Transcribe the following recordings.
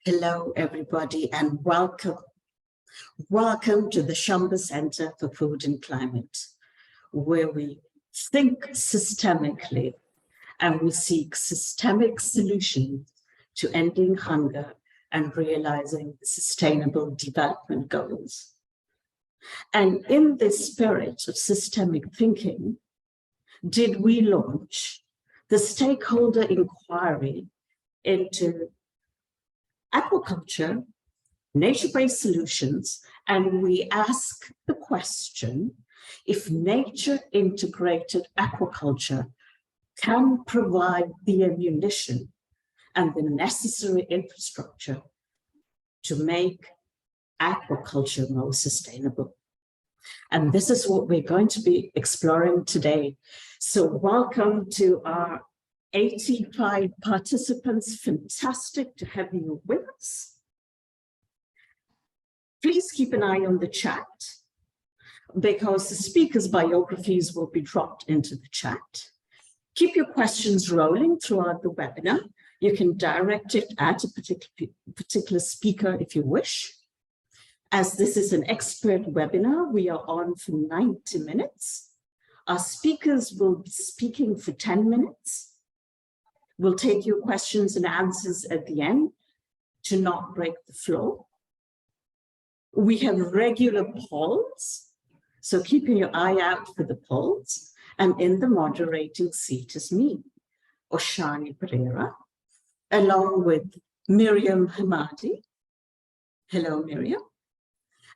Hello, everybody, and welcome. Welcome to the Shamba Center for Food and Climate, where we think systemically and we seek systemic solutions to ending hunger and realizing the Sustainable Development Goals. And in this spirit of systemic thinking, did we launch the stakeholder inquiry into aquaculture, nature-based solutions, and we ask the question if nature-integrated aquaculture can provide the ammunition and the necessary infrastructure to make aquaculture more sustainable. And this is what we're going to be exploring today. So welcome to our 85 participants. Fantastic to have you with us. Please keep an eye on the chat because the speakers' biographies will be dropped into the chat. Keep your questions rolling throughout the webinar. You can direct it at a particular speaker if you wish. As this is an expert webinar, we are on for 90 minutes. Our speakers will be speaking for 10 minutes. We'll take your questions and answers at the end to not break the flow. We have regular polls, so keep your eye out for the polls. And in the moderating seat is me, Oshani Perera, along with Miriam Hamadi. Hello, Miriam.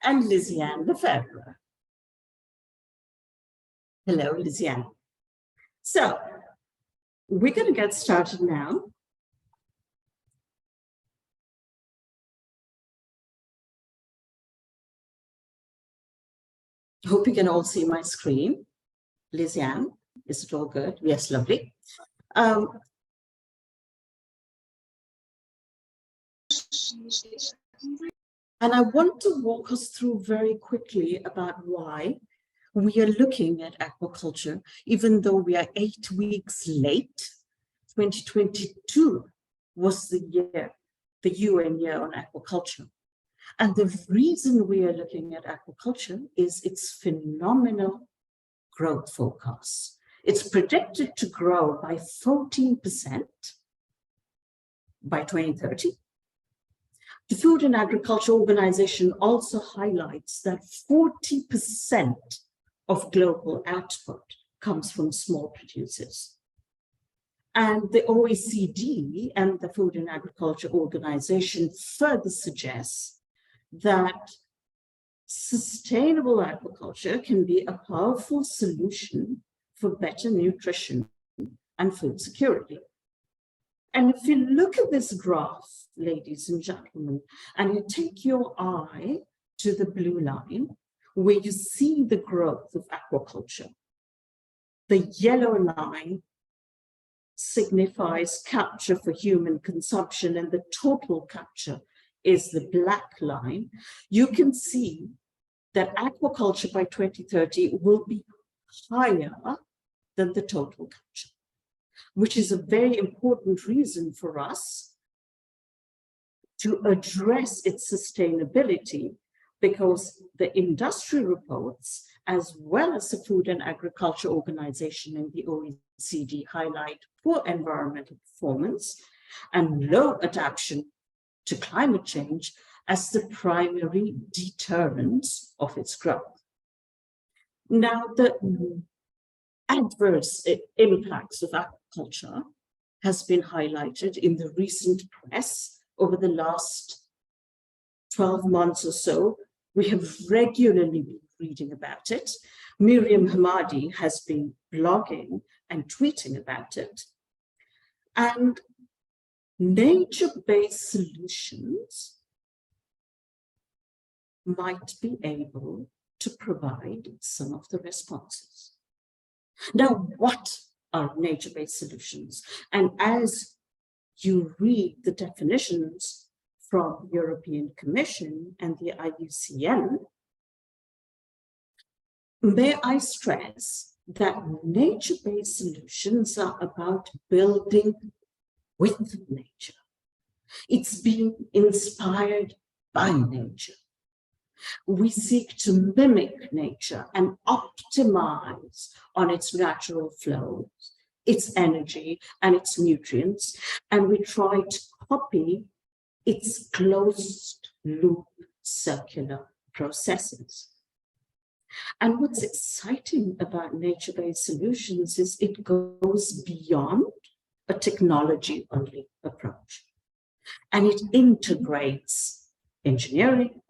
And Liziane Lefebvre. Hello, Liziane. So, we're going to get started now. Hope you can all see my screen. Liziane, is it all good? Yes, lovely. And I want to walk us through very quickly about why we are looking at aquaculture, even though we are 8 weeks late. 2022 was the year, the UN year on aquaculture. And the reason we are looking at aquaculture is its phenomenal growth forecasts. It's predicted to grow by 14% by 2030. The Food and Agriculture Organization also highlights that 40% of global output comes from small producers. And the OECD and the Food and Agriculture Organization further suggests that sustainable aquaculture can be a powerful solution for better nutrition and food security. And if you look at this graph, ladies and gentlemen, and you take your eye to the blue line, where you see the growth of aquaculture. The yellow line signifies capture for human consumption, and the total capture is the black line. You can see that aquaculture by 2030 will be higher than the total capture, which is a very important reason for us to address its sustainability, because the industry reports, as well as the Food and Agriculture Organization and the OECD, highlight poor environmental performance and low adaptation to climate change as the primary deterrents of its growth. Now, the adverse impacts of aquaculture has been highlighted in the recent press over the last 12 months or so. We have regularly been reading about it. Miriam Hamadi has been blogging and tweeting about it. And nature-based solutions might be able to provide some of the responses. Now, what are nature-based solutions? And as you read the definitions from the European Commission and the IUCN, may I stress that nature-based solutions are about building with nature. It's being inspired by nature. We seek to mimic nature and optimize on its natural flows, its energy and its nutrients, and we try to copy its closed loop circular processes. And what's exciting about nature-based solutions is it goes beyond a technology-only approach. And it integrates engineering,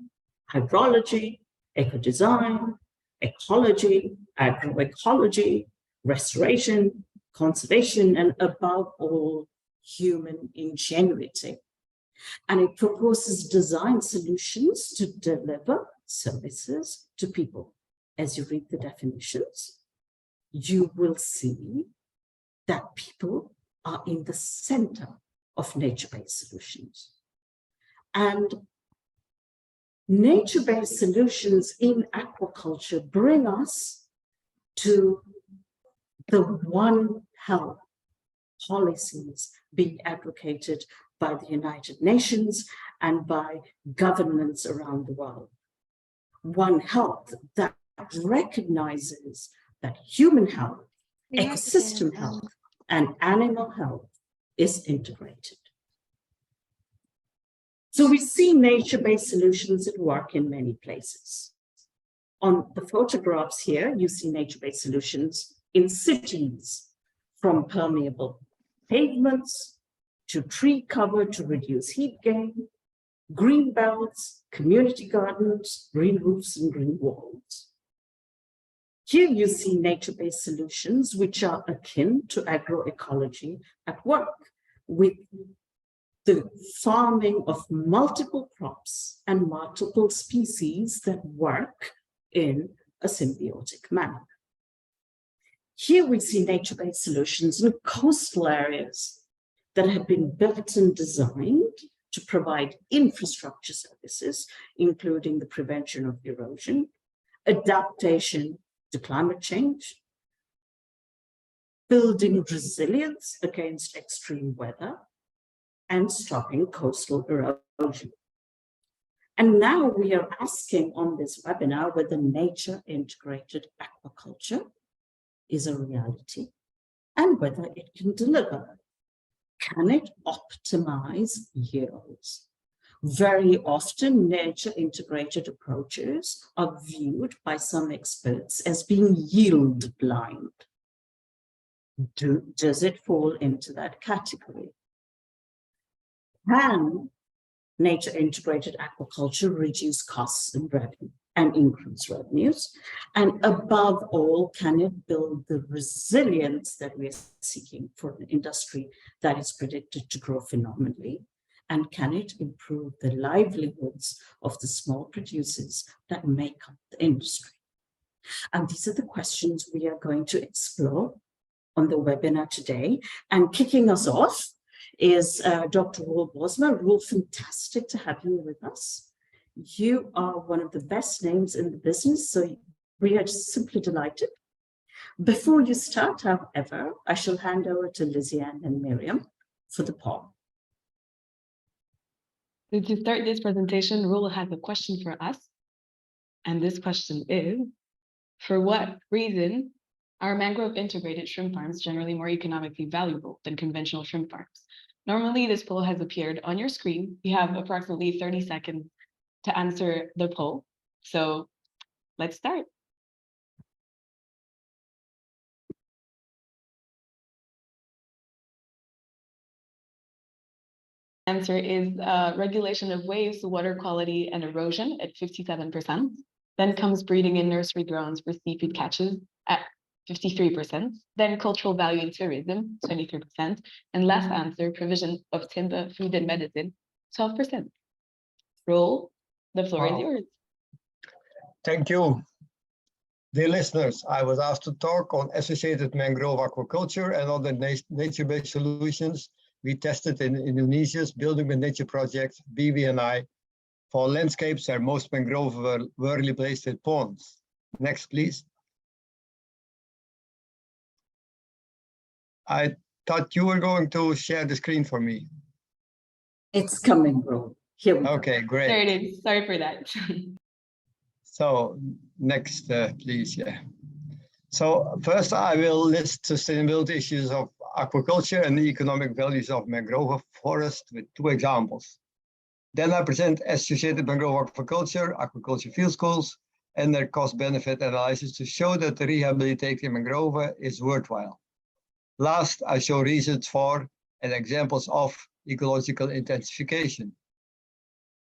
hydrology, eco-design, ecology, agroecology, restoration, conservation, and above all, human ingenuity. And it proposes design solutions to deliver services to people. As you read the definitions, you will see that people are in the center of nature-based solutions. And nature-based solutions in aquaculture bring us to the One Health policies being advocated by the United Nations and by governments around the world. One Health that recognizes that human health, ecosystem health, and animal health is integrated. So we see nature-based solutions at work in many places. On the photographs here, you see nature-based solutions in cities, from permeable pavements to tree cover to reduce heat gain, green belts, community gardens, green roofs, and green walls. Here you see nature-based solutions which are akin to agroecology at work, with the farming of multiple crops and multiple species that work in a symbiotic manner. Here we see nature-based solutions in coastal areas that have been built and designed to provide infrastructure services, including the prevention of erosion, adaptation to climate change, building resilience against extreme weather, and stopping coastal erosion. And now we are asking on this webinar whether nature-integrated aquaculture is a reality and whether it can deliver. Can it optimize yields? Very often, nature-integrated approaches are viewed by some experts as being yield blind. Does it fall into that category? Can nature-integrated aquaculture reduce costs and revenue and increase revenues? And above all, can it build the resilience that we're seeking for an industry that is predicted to grow phenomenally? And can it improve the livelihoods of the small producers that make up the industry? And these are the questions we are going to explore on the webinar today. And kicking us off is Dr. Roel Bosma. Roel, fantastic to have you with us. You are one of the best names in the business, so we are just simply delighted. Before you start, however, I shall hand over to Liziane and Miriam for the poll. To start this presentation, Roel has a question for us. And this question is, for what reason are mangrove integrated shrimp farms generally more economically valuable than conventional shrimp farms? Normally, this poll has appeared on your screen. You have approximately 30 seconds to answer the poll. So let's start. Answer is regulation of waves, water quality, and erosion at 57%. Then comes breeding in nursery grounds for seafood catches at 53%. Then cultural value in tourism, 23%. And last answer, provision of timber, food, and medicine, 12%. Roel, the floor is yours. Thank you. Dear listeners, I was asked to talk on associated mangrove aquaculture and other nature-based solutions we tested in Indonesia's Building with Nature project, BWNI, for landscapes where most mangrove were replaced with ponds. Next, please. I thought you were going to share the screen for me. It's coming, Roel. Here we go. Okay, great. There it is. Sorry for that. So next, please, yeah. So first I will list sustainability issues of aquaculture and the economic values of mangrove forest with 2 examples. Then I present associated mangrove aquaculture field schools, and their cost-benefit analysis to show that rehabilitating mangrove is worthwhile. Last, I show reasons for and examples of ecological intensification.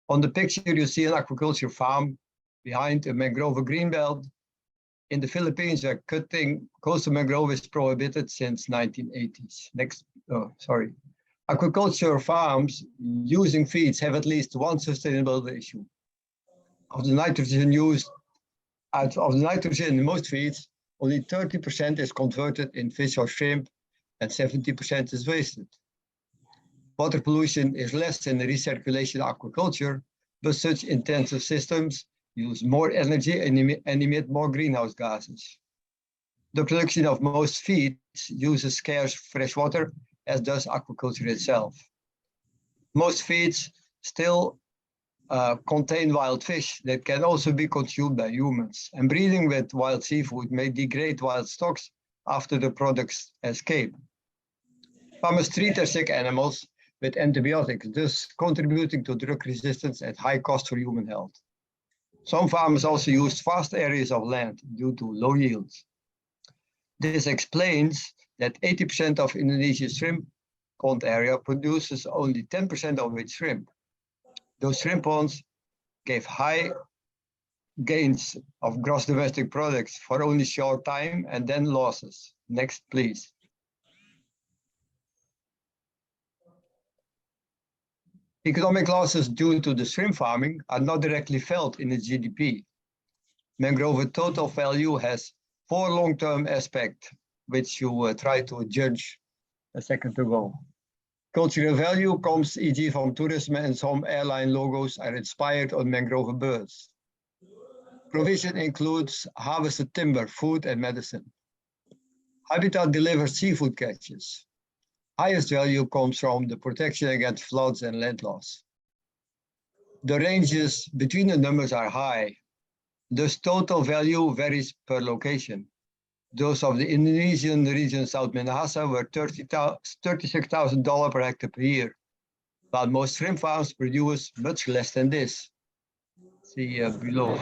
On the picture, you see an aquaculture farm behind a mangrove greenbelt. In the Philippines, cutting coastal mangrove is prohibited since 1980s. Next, sorry. Aquaculture farms using feeds have at least one sustainability issue. Of the nitrogen used, out of the nitrogen in most feeds, only 30% is converted in fish or shrimp, and 70% is wasted. Water pollution is less in the recirculation aquaculture, but such intensive systems use more energy and emit more greenhouse gases. The production of most feeds uses scarce fresh water, as does aquaculture itself. Most feeds still contain wild fish that can also be consumed by humans, and breeding with wild seafood may degrade wild stocks after the products escape. Farmers treat their sick animals with antibiotics, thus contributing to drug resistance at high cost for human health. Some farmers also use vast areas of land due to low yields. This explains that 80% of Indonesia's shrimp pond area produces only 10% of its shrimp. Those shrimp ponds gave high gains of gross domestic products for only short time and then losses. Next, please. Economic losses due to the shrimp farming are not directly felt in the GDP. Mangrove total value has 4 long-term aspects, which you tried to judge a second ago. Cultural value comes e.g. from tourism, and some airline logos are inspired on mangrove birds. Provision includes harvested timber, food, and medicine. Habitat delivers seafood catches. Highest value comes from the protection against floods and land loss. The ranges between the numbers are high. Thus, total value varies per location. Those of the Indonesian region South Minahasa were $36,000 per hectare per year, while most shrimp farms produce much less than this. See below.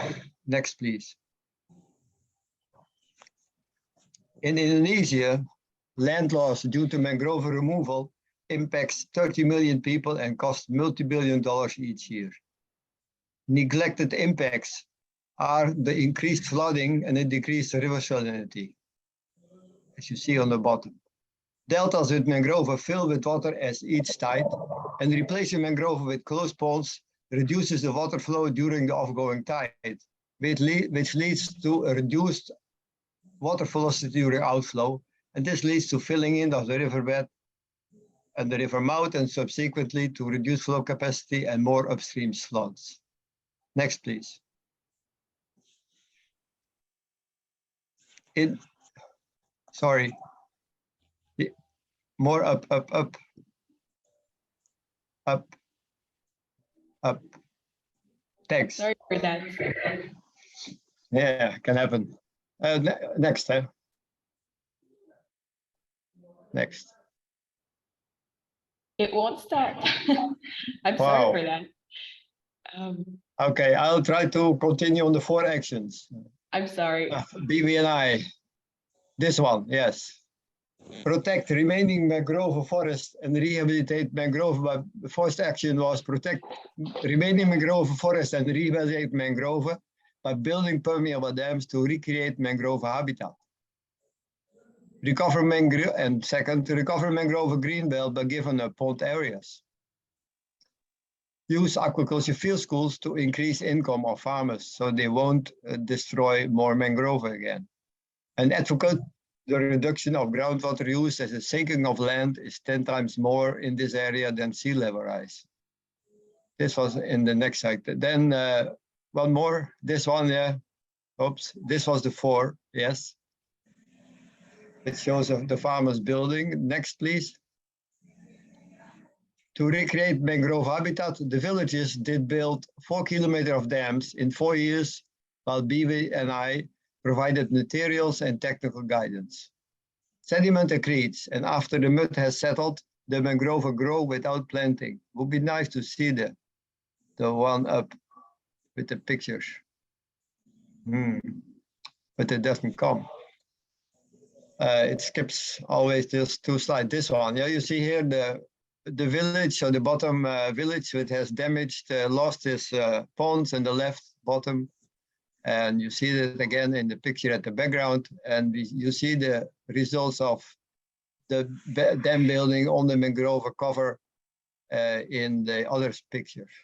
Next, please. In Indonesia, land loss due to mangrove removal impacts 30 million people and costs multi-billion dollars each year. Neglected impacts are the increased flooding and the decreased river salinity, as you see on the bottom. Deltas with mangrove fill with water as each tide, and replacing mangrove with closed ponds reduces the water flow during the offgoing tide, which leads to a reduced water velocity during outflow, and this leads to filling in of the riverbed and the river mouth, and subsequently to reduced flow capacity and more upstream floods. Next, please. More up. Thanks. Sorry for that. Yeah, can happen. Next. Next. It won't start. I'm Wow. sorry for that. Okay, I'll try to continue on the 4 actions. I'm sorry. BVNI. This one, yes. Protect remaining mangrove forest and rehabilitate mangrove. But the first action was protect remaining mangrove forest and rehabilitate mangrove by building permeable dams to recreate mangrove habitat. Recover mangrove, and second, recover mangrove greenbelt by given pond areas. Use aquaculture field schools to increase income of farmers so they won't destroy more mangrove again. And advocate the reduction of groundwater use, as the sinking of land is 10 times more in this area than sea level rise. This was in the next sector. Then one more, this one, yeah. Oops, this was the 4, yes. It shows the farmers building. Next, please. To recreate mangrove habitat, the villages did build 4 kilometers of dams in 4 years, while BW and I provided materials and technical guidance. Sediment accretes, and after the mud has settled, the mangrove grow without planting. Would be nice to see the one up with the pictures. But it doesn't come. It skips always just 2 slides. This one, yeah, you see here the village, or the bottom village, which has damaged, lost its ponds in the left bottom. And you see that again in the picture at the background, and you see the results of the dam building on the mangrove cover in the other pictures.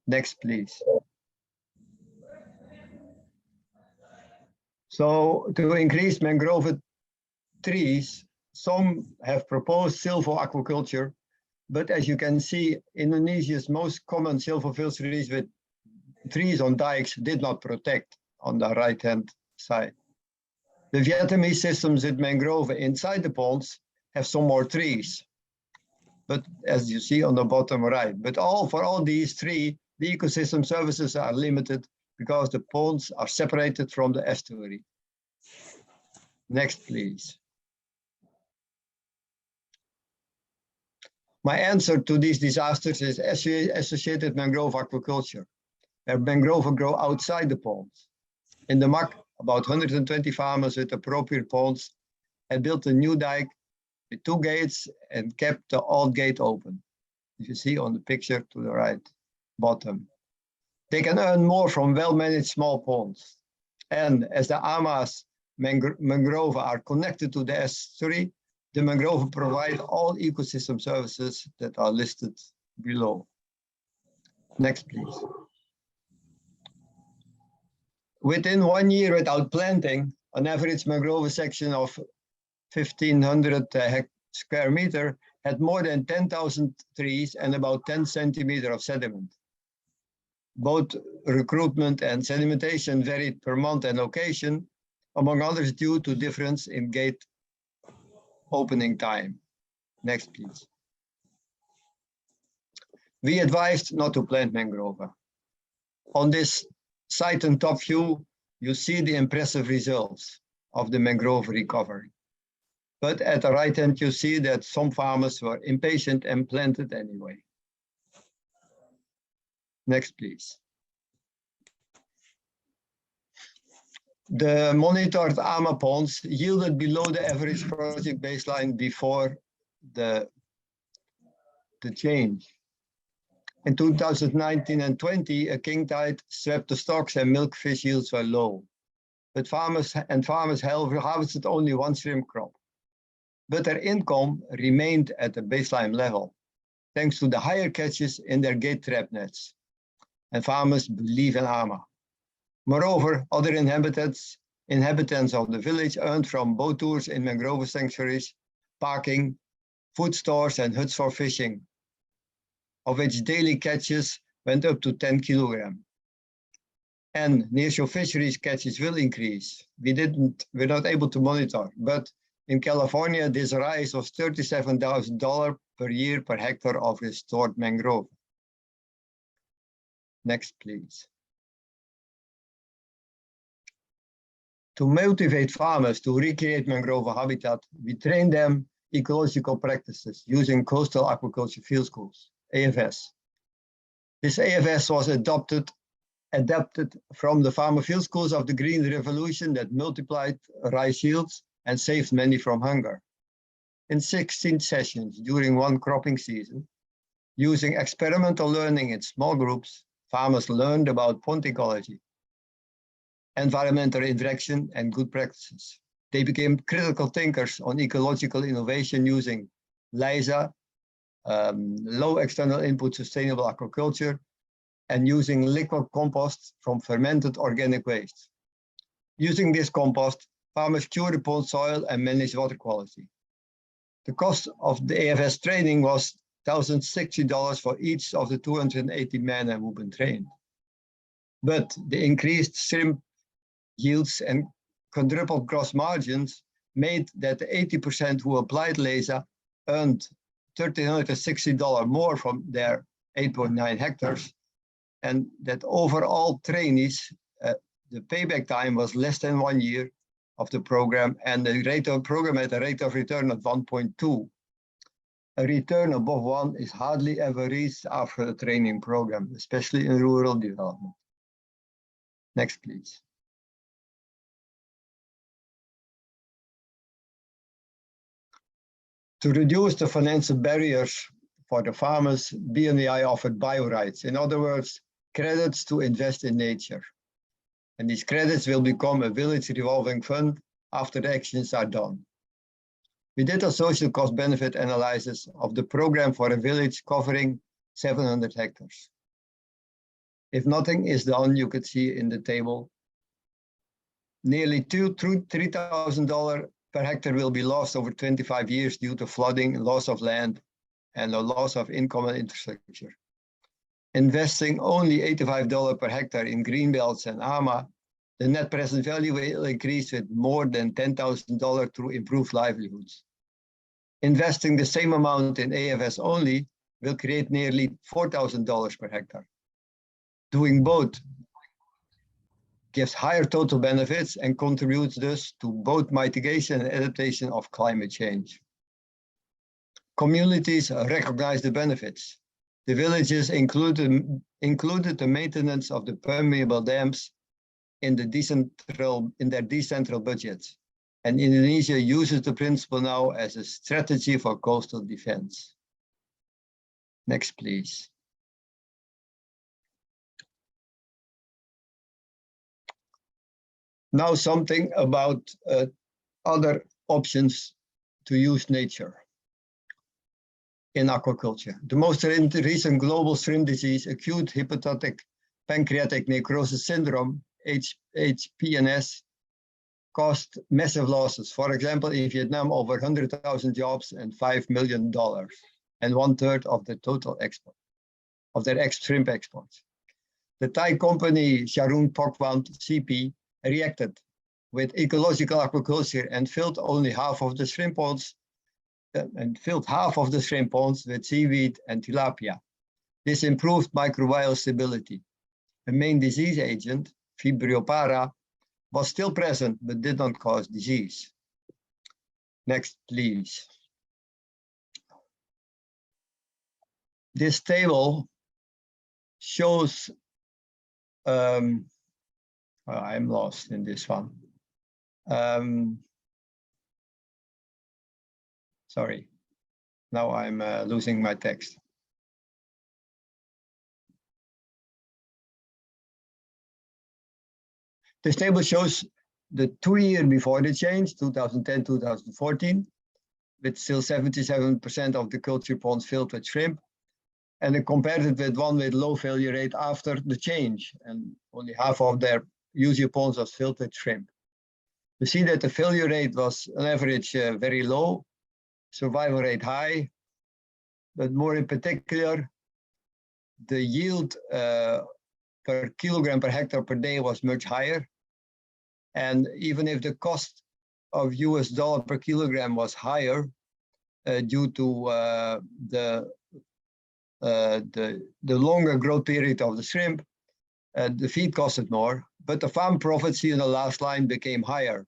Next, please. So to increase mangrove trees, some have proposed silvo-aquaculture, but as you can see, Indonesia's most common silvo-fisheries with trees on dikes did not protect on the right-hand side. The Vietnamese systems with mangrove inside the ponds have some more trees, but as you see on the bottom right. But for all these three, the ecosystem services are limited because the ponds are separated from the estuary. Next, please. My answer to these disasters is associated mangrove aquaculture, where mangrove grow outside the ponds. In the MAC, about 120 farmers with appropriate ponds had built a new dike with 2 gates and kept the old gate open. As you see on the picture to the right bottom. They can earn more from well-managed small ponds. And as the amas mangrove are connected to the estuary, the mangrove provide all ecosystem services that are listed below. Next, please. Within 1 year without planting, an average mangrove section of 1,500 square meter had more than 10,000 trees and about 10 centimeters of sediment. Both recruitment and sedimentation varied per month and location, among others due to difference in gate opening time. Next, please. We advised not to plant mangrove. On this site and top view, you see the impressive results of the mangrove recovery. But at the right hand, you see that some farmers were impatient and planted anyway. Next, please. The monitored AMA ponds yielded below the average project baseline before the change. In 2019 and 20, a king tide swept the stocks and milkfish yields were low. But farmers harvested only 1 shrimp crop. But their income remained at the baseline level, thanks to the higher catches in their gate trap nets. And farmers believe in AMA. Moreover, other inhabitants of the village earned from boat tours in mangrove sanctuaries, parking, food stores, and huts for fishing, of which daily catches went up to 10 kilograms. And nearshore fisheries catches will increase. We're not able to monitor, but in California, this rise was $37,000 per year per hectare of restored mangrove. Next, please. To motivate farmers to recreate mangrove habitat, we train them ecological practices using coastal aquaculture field schools, AFS. This AFS was adapted from the farmer field schools of the Green Revolution that multiplied rice yields and saved many from hunger. In 16 sessions during 1 cropping season, using experimental learning in small groups, farmers learned about pond ecology, environmental interaction, and good practices. They became critical thinkers on ecological innovation using LISA, low external input sustainable aquaculture, and using liquid compost from fermented organic waste. Using this compost, farmers cure the pond soil and manage water quality. The cost of the AFS training was $1,060 for each of the 280 men and women trained. But the increased shrimp yields and quadrupled gross margins made that the 80% who applied LISA earned $1,360 more from their 8.9 hectares, and that overall trainees, the payback time was less than 1 year of the program, and the rate of program at a rate of return of 1.2. A return above 1 is hardly ever reached after a training program, especially in rural development. Next, please. To reduce the financial barriers for the farmers, BNI offered bio rights. In other words, credits to invest in nature. And these credits will become a village revolving fund after the actions are done. We did a social cost benefit analysis of the program for a village covering 700 hectares. If nothing is done, you could see in the table, nearly $3,000 per hectare will be lost over 25 years due to flooding, loss of land, and a loss of income and infrastructure. Investing only $85 per hectare in greenbelts and AMA, the net present value will increase with more than $10,000 through improved livelihoods. Investing the same amount in AFS only will create nearly $4,000 per hectare. Doing both gives higher total benefits and contributes thus to both mitigation and adaptation of climate change. Communities recognize the benefits. The villages included the maintenance of the permeable dams in their decentral budgets. And Indonesia uses the principle now as a strategy for coastal defense. Next, please. Now something about other options to use nature in aquaculture. The most recent global shrimp disease, acute hepatic pancreatic necrosis syndrome, HPNS, caused massive losses. For example, in Vietnam, over 100,000 jobs and $5 million, and 1/3 of the total export, of their shrimp exports. The Thai company Charoen Pokphand CP reacted with ecological aquaculture and filled only half of the shrimp ponds with seaweed and tilapia. This improved microbial stability. The main disease agent, Vibrio para, was still present but did not cause disease. Next, please. This table shows, I'm lost in this one. Sorry, now I'm losing my text. This table shows the 2 years before the change, 2010-2014, with still 77% of the culture ponds filled with shrimp, and then compared it with one with low failure rate after the change, and only half of their usual ponds was filled with shrimp. You see that the failure rate was on average very low, survival rate high, but more in particular, the yield per kilogram per hectare per day was much higher. And even if the cost of US dollar per kilogram was higher due to the longer growth period of the shrimp, the feed costed more, but the farm profits here in the last line became higher.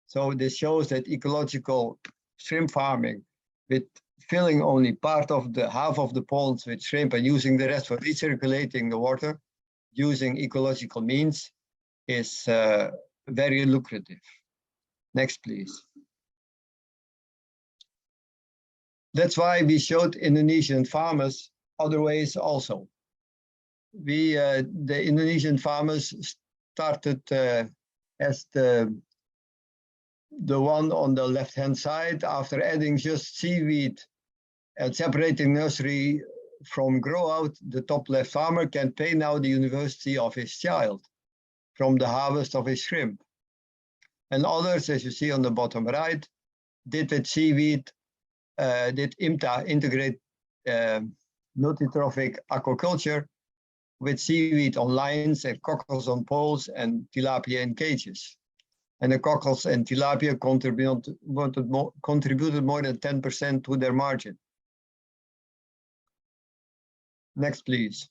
So this shows that ecological shrimp farming, with filling only half of the ponds with shrimp and using the rest for recirculating the water, using ecological means, is very lucrative. Next, please. That's why we showed Indonesian farmers other ways also. The Indonesian farmers started as the one on the left-hand side, after adding just seaweed and separating nursery from grow out, the top left farmer can pay now the university of his child from the harvest of his shrimp. And others, as you see on the bottom right, did with seaweed, did IMTA, integrate multi-trophic aquaculture, with seaweed on lines and cockles on poles and tilapia in cages. And the cockles and tilapia contributed more than 10% to their margin. Next, please.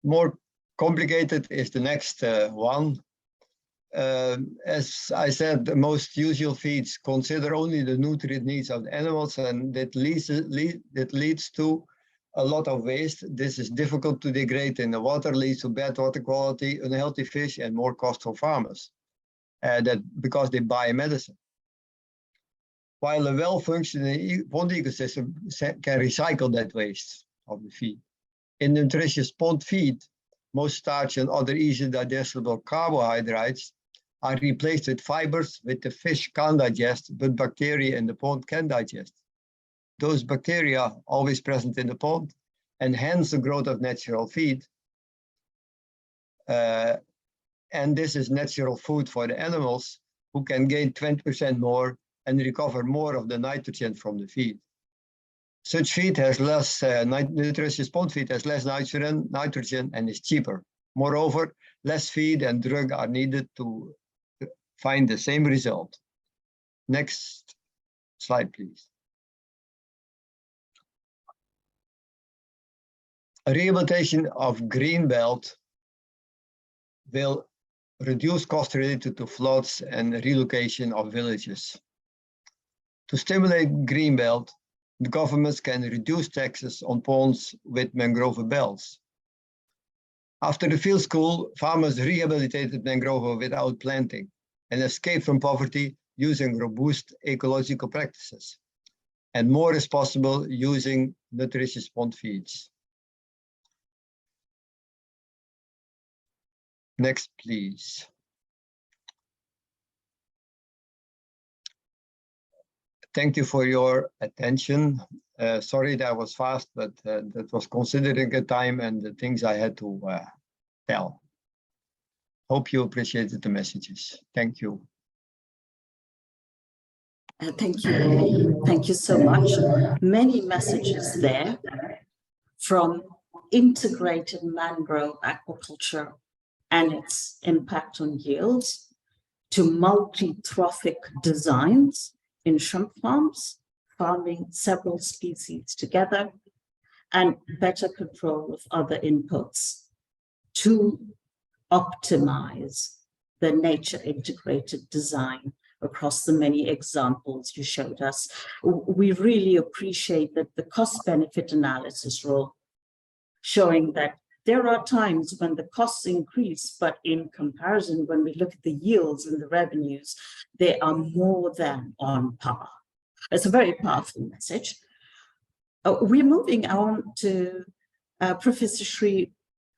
More complicated is the next one. As I said, the most usual feeds consider only the nutrient needs of the animals, and that leads to a lot of waste. This is difficult to degrade in the water, leads to bad water quality, unhealthy fish, and more cost for farmers. Because they buy medicine. While a well-functioning pond ecosystem can recycle that waste of the feed. In nutritious pond feed, most starch and other easily digestible carbohydrates are replaced with fibers which the fish can't digest, but bacteria in the pond can digest. Those bacteria are always present in the pond, and hence the growth of natural feed. And this is natural food for the animals, who can gain 20% more and recover more of the nitrogen from the feed. Such feed has less, nutritious pond feed has less nitrogen and is cheaper. Moreover, less feed and drug are needed to find the same result. Next slide, please. A rehabilitation of greenbelt will reduce costs related to floods and relocation of villages. To stimulate greenbelt, the governments can reduce taxes on ponds with mangrove belts. After the field school, farmers rehabilitated mangrove without planting and escaped from poverty using robust ecological practices. And more is possible using nutritious pond feeds. Next, please. Thank you for your attention. Sorry that was fast, but that was considering the time and the things I had to tell. Hope you appreciated the messages. Thank you. Thank you. Thank you so much. Many messages there, from integrated mangrove aquaculture and its impact on yields, to multi-trophic designs in shrimp farms, farming several species together, and better control of other inputs to optimize the nature integrated design across the many examples you showed us. We really appreciate that the cost benefit analysis role, showing that there are times when the costs increase, but in comparison, when we look at the yields and the revenues, they are more than on par. It's a very powerful message. We're moving on to Professor Shri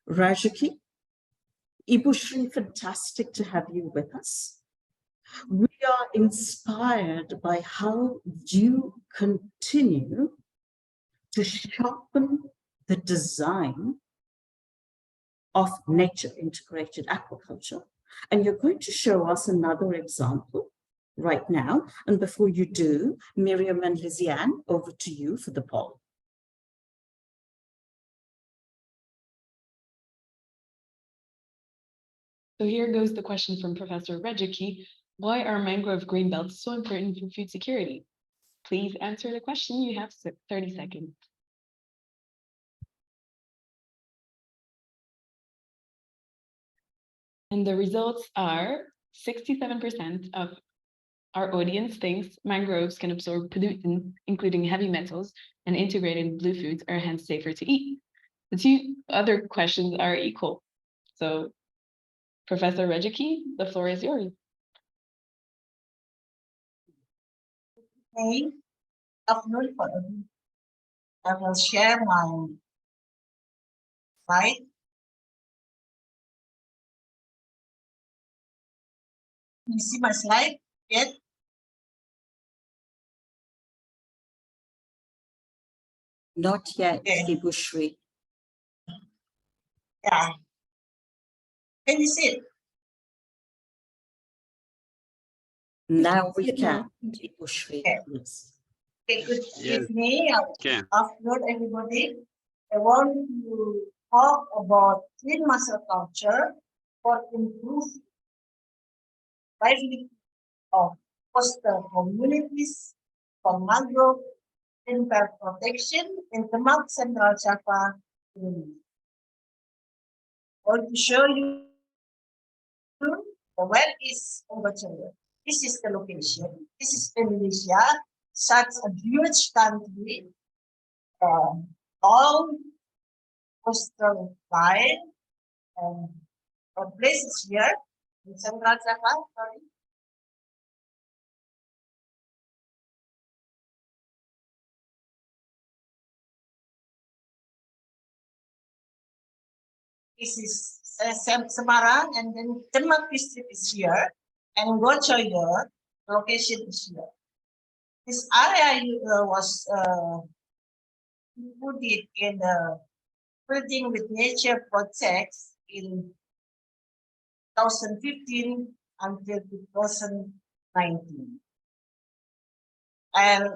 Rejeki. Ibu Shri, fantastic to have you with us. We are inspired by how you continue to sharpen the design of nature integrated aquaculture. And you're going to show us another example right now. And before you do, Miriam and Liziane, over to you for the poll. So here goes the question from Professor Rejeki. Why are mangrove greenbelts so important for food security? Please answer the question. You have 30 seconds. And the results are 67% of our audience thinks mangroves can absorb pollutants, including heavy metals, and integrated blue foods are hence safer to eat. The two other questions are equal. So, Professor Rejeki, the floor is yours. Okay, afternoon for everyone. I will share my slide. You see my slide yet? Not yet, Okay. Ibu Shri. Yeah. Can you see it? Now we can, Ibu Shri. Okay. Yes. Okay, good Yes. evening. Okay. Afternoon, everybody. I want to talk about clean muscle culture for improved livelihood of coastal communities from mangrove greenbelt protection in the Central Java, Indonesia. I want to show you where is Oshani. This is the location. This is Indonesia, such a huge country, all coastal line, and places here in Central Java. Sorry. This is Semarang, and then Demak district is here, and Gochoyo location is here. This area was included in the Building with Nature projects in 2015 until 2019. And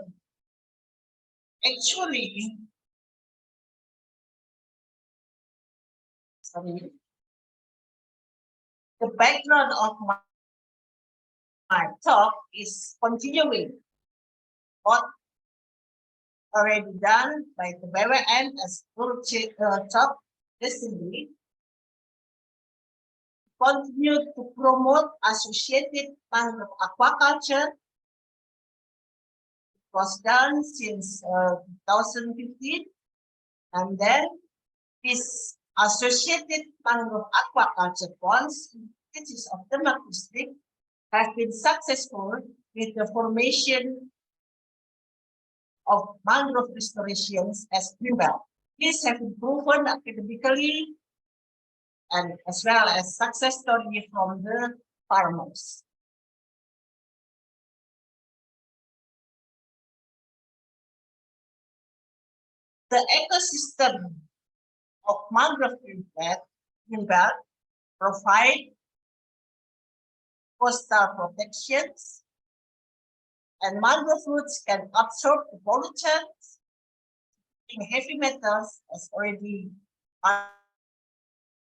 actually, the background of my talk is continuing what already done by the BWN as talk recently. Continue to promote associated mangrove aquaculture. It was done since 2015, and then this associated mangrove aquaculture ponds in cities of Demak district have been successful with the formation of mangrove restorations as greenbelt. These have been proven academically and as well as success story from the farmers. The ecosystem of mangrove greenbelt provide coastal protections, and mangrove roots can absorb the pollutants, heavy metals, as already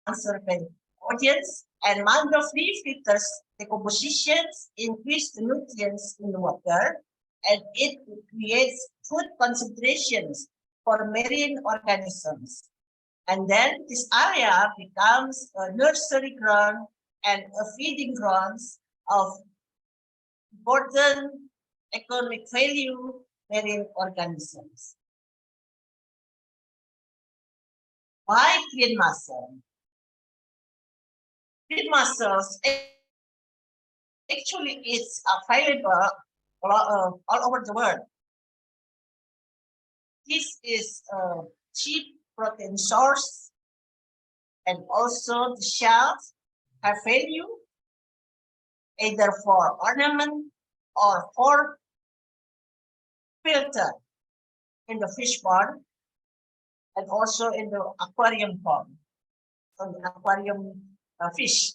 answered by the audience, and mangrove leaf filters decompositions, increase the nutrients in the water, and it creates food concentrations for marine organisms. And then this area becomes a nursery ground and a feeding grounds of important economic value marine organisms. Why green mussel? Green mussels actually is available all over the world. This is a cheap protein source, and also the shells have value either for ornament or for filter in the fish pond and also in the aquarium pond, on the aquarium fish.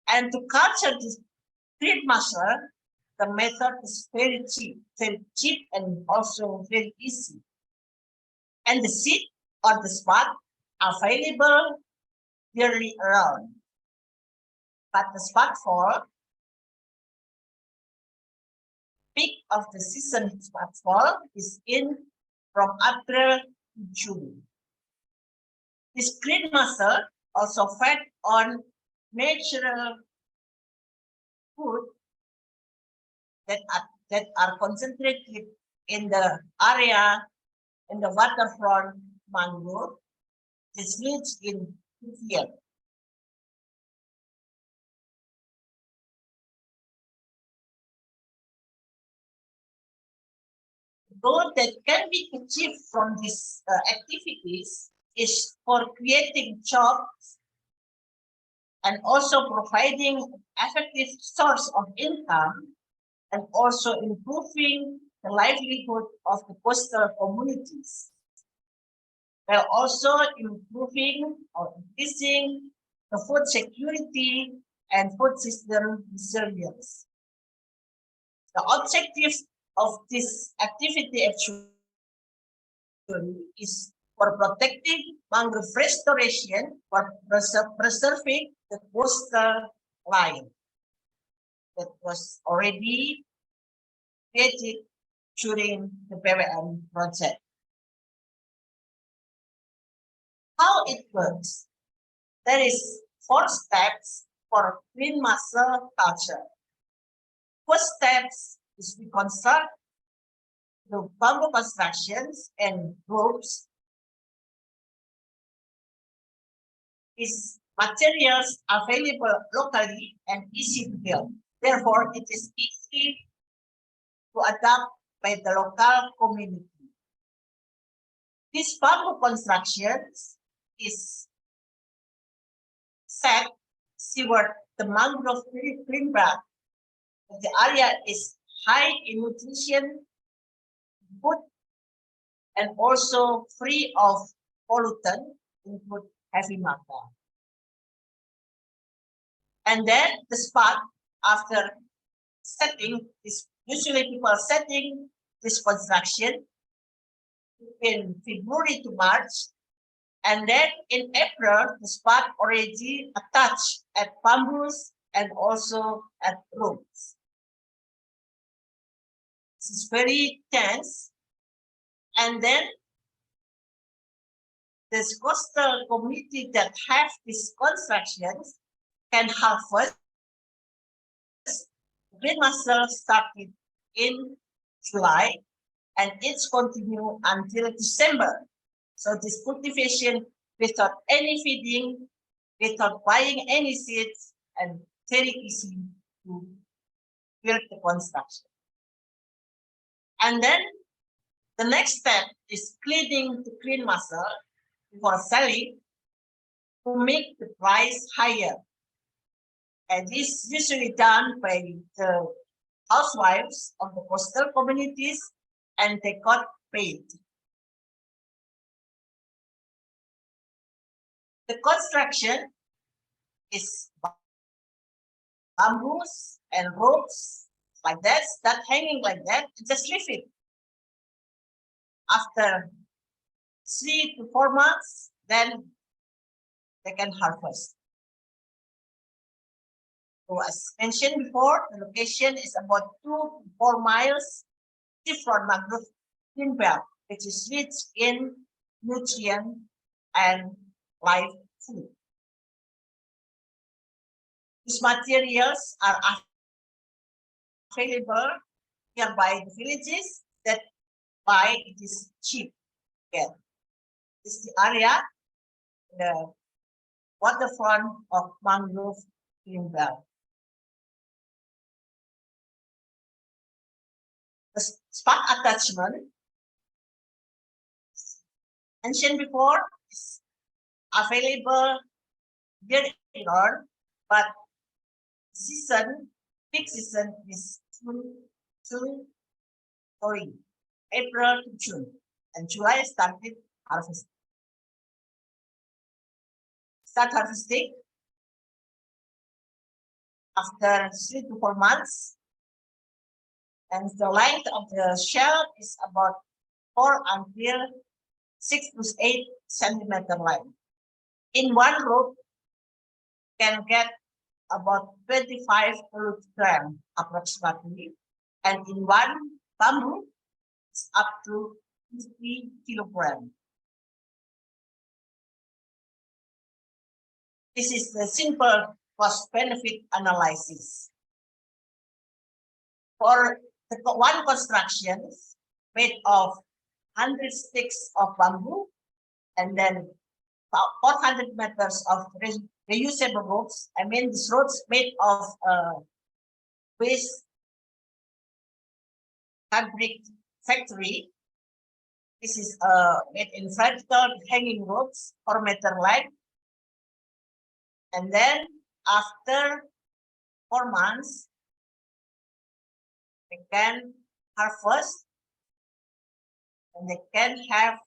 And to capture this green mussel, the method is very cheap and also very easy. And the seed or the spot are available yearly around. But the spot fall, peak of the season spot fall is in from April to June. This green mussel also fed on natural food that are concentrated in the area in the waterfront mangrove. This lives in field. Goal that can be achieved from these activities is for creating jobs and also providing effective source of income and also improving the livelihood of the coastal communities, while also improving or increasing the food security and food system resilience. The objectives of this activity actually is for protecting mangrove restoration, for preserving the coastal line that was already created during the PWM project. How it works? There is 4 steps for green mussel culture. First steps is we construct the bamboo constructions and ropes. Is materials available locally and easy to build. Therefore, it is easy to adapt by the local community. This bamboo constructions is set toward the mangrove green belt. The area is high in nutrition, food, and also free of pollutant, include heavy metal. And then the spot after setting is usually people setting this construction in February to March, and then in April the spot already attached at bamboos and also at ropes. This is very tense, and then this coastal community that have these constructions can harvest. Green mussel started in July and it's continued until December. So this cultivation without any feeding, without buying any seeds, and very easy to build the construction. And then the next step is cleaning the green mussel for selling to make the price higher. And this is usually done by the housewives of the coastal communities, and they got paid. The construction is bamboos and ropes like that, start hanging like that, and just leave it. After 3 to 4 months, then they can harvest. So as mentioned before, the location is about 2 to 4 miles from mangrove green belt, which is rich in nutrient and live food. These materials are available nearby the villages that buy it is cheap. Again, this is the area, the waterfront of mangrove green belt. The spot attachment mentioned before is available year-round, but peak season is April to June, and July started harvesting. Start harvesting after 3 to 4 months. And the length of the shell is about 4 until 6 to 8 centimeter length. In one rope, can get about 25 grams approximately, and in one bamboo, it's up to 50 kilograms. This is the simple cost-benefit analysis. For the one construction made of 100 sticks of bamboo and then 400 meters of reusable ropes. I mean, these ropes made of waste fabric factory. This is made in vertical hanging ropes, 4 meter length. And then after 4 months, they can harvest and they can have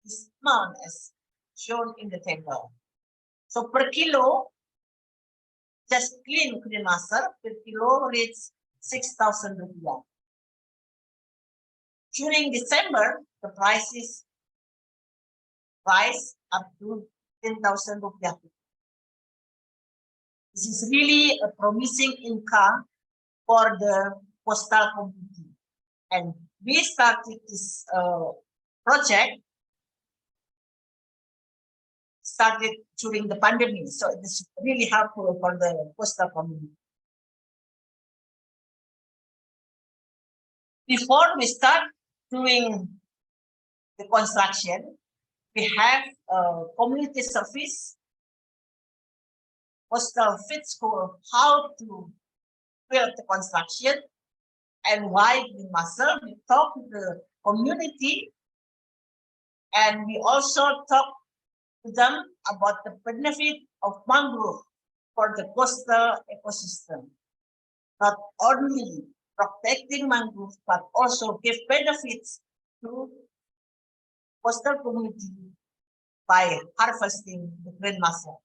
this amount as shown in the table. So per kilo, just clean green mussel per kilo reaches 6,000 rupiah. During December, the prices rise up to 10,000 rupiah. This is really a promising income for the coastal community. And we started this project during the pandemic, so it is really helpful for the coastal community. Before we start doing the construction, we have a community service, coastal fit school, how to build the construction and why green mussel. We talk to the community, and we also talk to them about the benefit of mangrove for the coastal ecosystem. Not only protecting mangrove, but also give benefits to coastal community by harvesting the green mussel.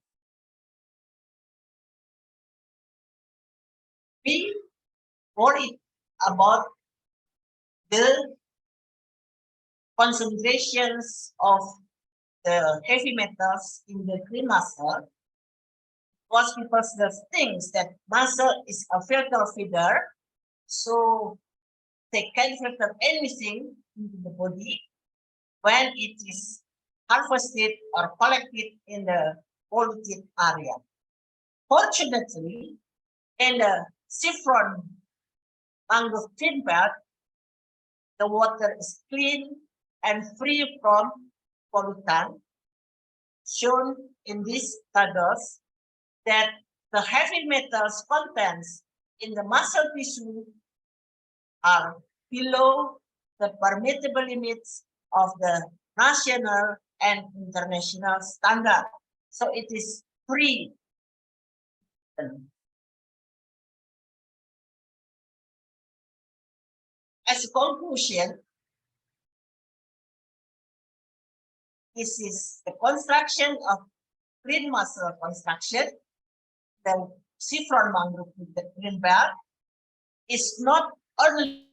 We worried about the concentrations of the heavy metals in the green mussel, was because the things that mussel is a filter feeder, so they can filter anything into the body when it is harvested or collected in the polluted area. Fortunately, in the seafront mangrove green belt, the water is clean and free from pollutant, shown in these tables that the heavy metals contents in the mussel tissue are below the permissible limits of the national and international standard. So it is free. As a conclusion, this is the construction of green mussel construction. The seafront mangrove green belt is not only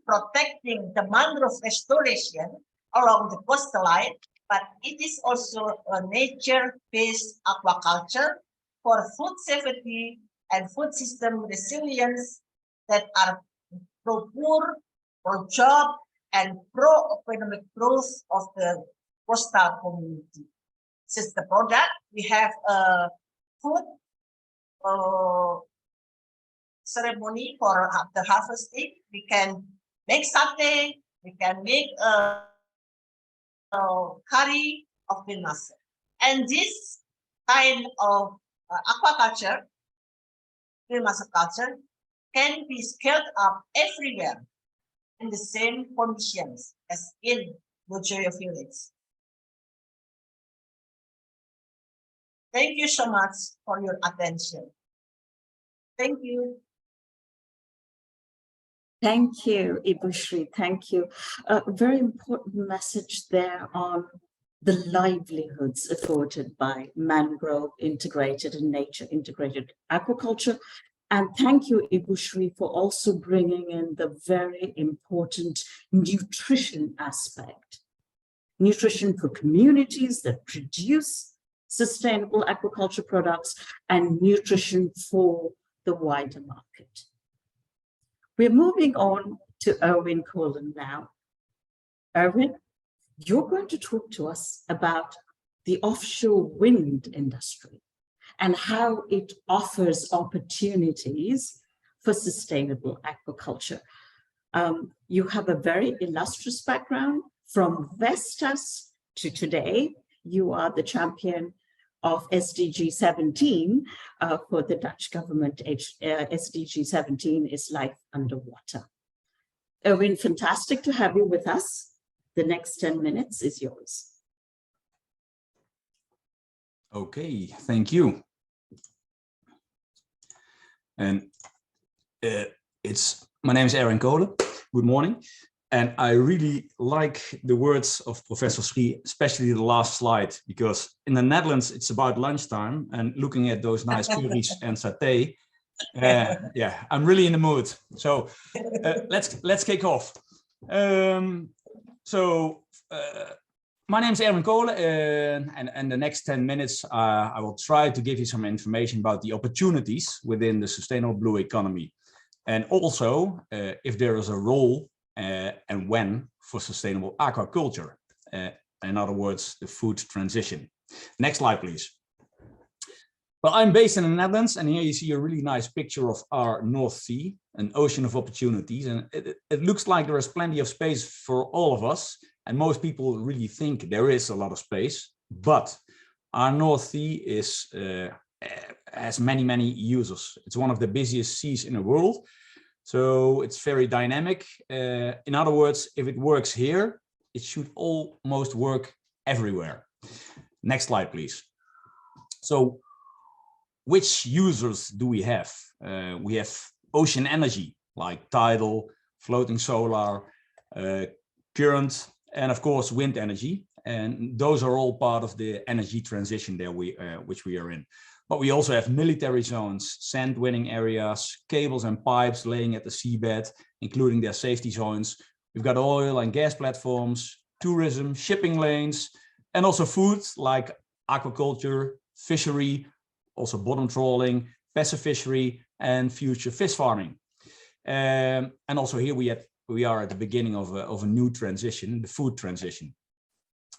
protecting the mangrove restoration along the coastline, but it is also a nature-based aquaculture for food safety and food system resilience that are pro-poor, pro-job, and pro-economic growth of the coastal community. Since the product, we have a food ceremony for the harvesting. We can make satay, we can make a curry of green mussel. And this kind of aquaculture, green mussel culture, can be scaled up everywhere in the same conditions as in Bojoyo village. Thank you so much for your attention. Thank you. Thank you, Ibu Shri. Thank you. A very important message there on the livelihoods afforded by mangrove integrated and nature integrated aquaculture. And thank you, Ibu Shri, for also bringing in the very important nutrition aspect. Nutrition for communities that produce sustainable aquaculture products and nutrition for the wider market. We're moving on to Erwin Coolen now. Erwin, you're going to talk to us about the offshore wind industry and how it offers opportunities for sustainable aquaculture. You have a very illustrious background from Vestas to today. You are the champion of SDG 17 for the Dutch government. SDG 17 is life underwater. Erwin, fantastic to have you with us. The next 10 minutes is yours. Okay, thank you. And my name is Erwin Coolen. Good morning. And I really like the words of Professor Schie, especially the last slide, because in the Netherlands, it's about lunchtime, and looking at those nice curries and satay, yeah, I'm really in the mood. So let's kick off. My name is Erwin Coolen, and the next 10 minutes, I will try to give you some information about the opportunities within the sustainable blue economy. And also if there is a role and when for sustainable aquaculture. In other words, the food transition. Next slide, please. Well, I'm based in the Netherlands, and here you see a really nice picture of our North Sea, an ocean of opportunities. And it looks like there is plenty of space for all of us. And most people really think there is a lot of space, but our North Sea has many, many users. It's one of the busiest seas in the world. So it's very dynamic. In other words, if it works here, it should almost work everywhere. Next slide, please. So which users do we have? We have ocean energy, like tidal, floating solar, current, and of course, wind energy. And those are all part of the energy transition there which we are in. But we also have military zones, sand winning areas, cables and pipes laying at the seabed, including their safety zones. We've got oil and gas platforms, tourism, shipping lanes, and also food like aquaculture, fishery, also bottom trawling, passive fishery, and future fish farming. And also here we are at the beginning of a new transition, the food transition.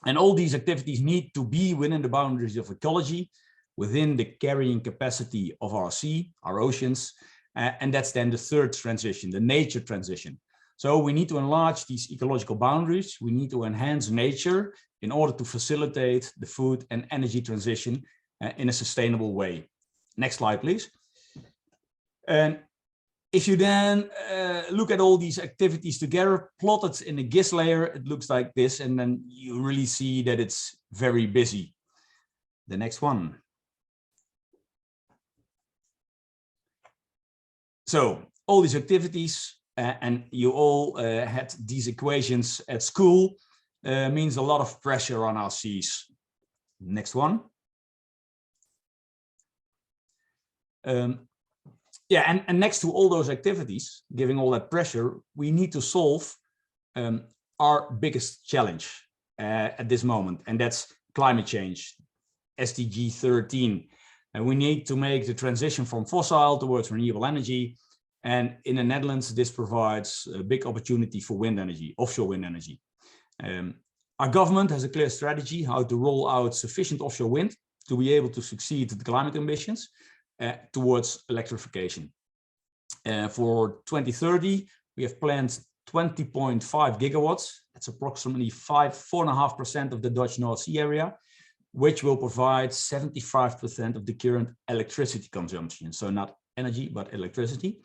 And all these activities need to be within the boundaries of ecology, within the carrying capacity of our sea, our oceans, and that's then the third transition, the nature transition. So we need to enlarge these ecological boundaries. We need to enhance nature in order to facilitate the food and energy transition in a sustainable way. Next slide, please. And if you then look at all these activities together, plotted in the GIS layer, it looks like this, and then you really see that it's very busy. The next one. So all these activities, and you all had these equations at school, means a lot of pressure on our seas. Next one. Yeah, and next to all those activities, giving all that pressure, we need to solve our biggest challenge at this moment, and that's climate change, SDG 13. And we need to make the transition from fossil towards renewable energy. And in the Netherlands, this provides a big opportunity for wind energy, offshore wind energy. Our government has a clear strategy how to roll out sufficient offshore wind to be able to succeed the climate ambitions towards electrification. For 2030, we have planned 20.5 gigawatts. That's approximately 4.5% of the Dutch North Sea area, which will provide 75% of the current electricity consumption. So not energy, but electricity.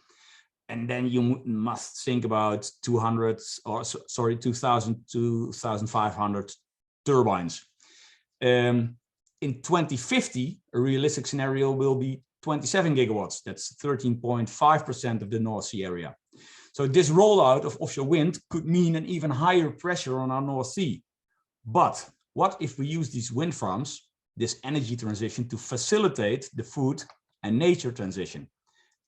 And then you must think about 2,000 to 2,500 turbines. In 2050, a realistic scenario will be 27 gigawatts. That's 13.5% of the North Sea area. So this rollout of offshore wind could mean an even higher pressure on our North Sea. But what if we use these wind farms, this energy transition, to facilitate the food and nature transition?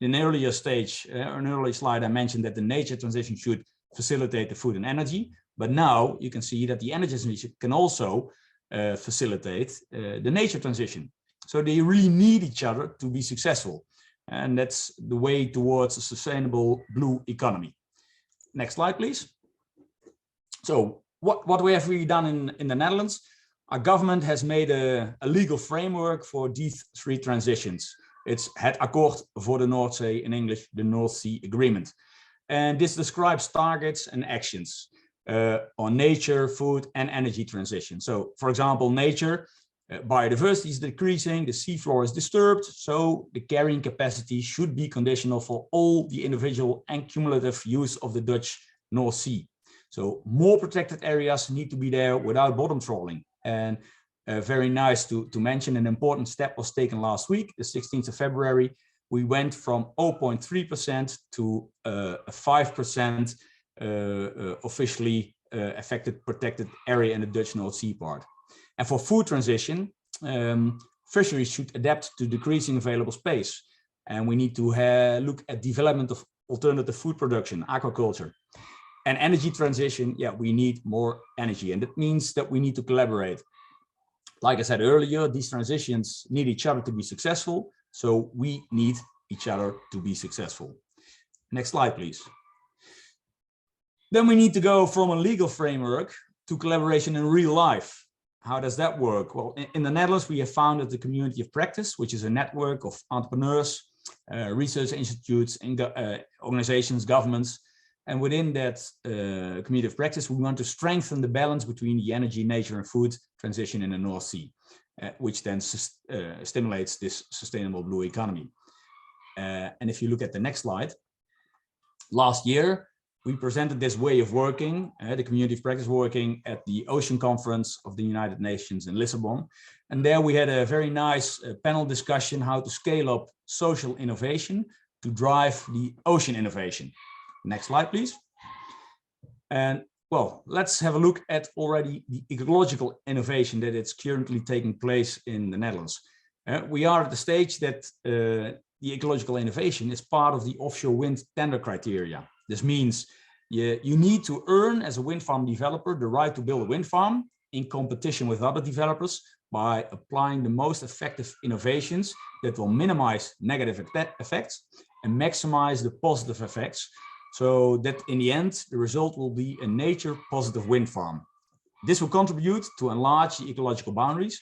In an earlier stage, an earlier slide, I mentioned that the nature transition should facilitate the food and energy. But now you can see that the energy transition can also facilitate the nature transition. So they really need each other to be successful. And that's the way towards a sustainable blue economy. Next slide, please. So what we have really done in the Netherlands, our government has made a legal framework for these three transitions. It's Het Akkoord voor de Noordzee, in English, the North Sea Agreement. And this describes targets and actions on nature, food, and energy transition. So, for example, nature, biodiversity is decreasing, the seafloor is disturbed, so the carrying capacity should be conditional for all the individual and cumulative use of the Dutch North Sea. So more protected areas need to be there without bottom trawling. And very nice to mention, an important step was taken last week, the 16th of February. We went from 0.3% to a 5% officially affected protected area in the Dutch North Sea part. And for food transition, fisheries should adapt to decreasing available space. And we need to look at development of alternative food production, aquaculture. And energy transition, yeah, we need more energy. And that means that we need to collaborate. Like I said earlier, these transitions need each other to be successful. So we need each other to be successful. Next slide, please. Then we need to go from a legal framework to collaboration in real life. How does that work? Well, in the Netherlands, we have founded the Community of Practice, which is a network of entrepreneurs, research institutes, organizations, governments. And within that Community of Practice, we want to strengthen the balance between the energy, nature, and food transition in the North Sea, which then stimulates this sustainable blue economy. And if you look at the next slide, last year, we presented this way of working, the Community of Practice working at the Ocean Conference of the United Nations in Lisbon. And there we had a very nice panel discussion how to scale up social innovation to drive the ocean innovation. Next slide, please. And well, let's have a look at already the ecological innovation that is currently taking place in the Netherlands. We are at the stage that the ecological innovation is part of the offshore wind tender criteria. This means you need to earn as a wind farm developer the right to build a wind farm in competition with other developers by applying the most effective innovations that will minimize negative effects and maximize the positive effects, so that in the end, the result will be a nature positive wind farm. This will contribute to enlarge the ecological boundaries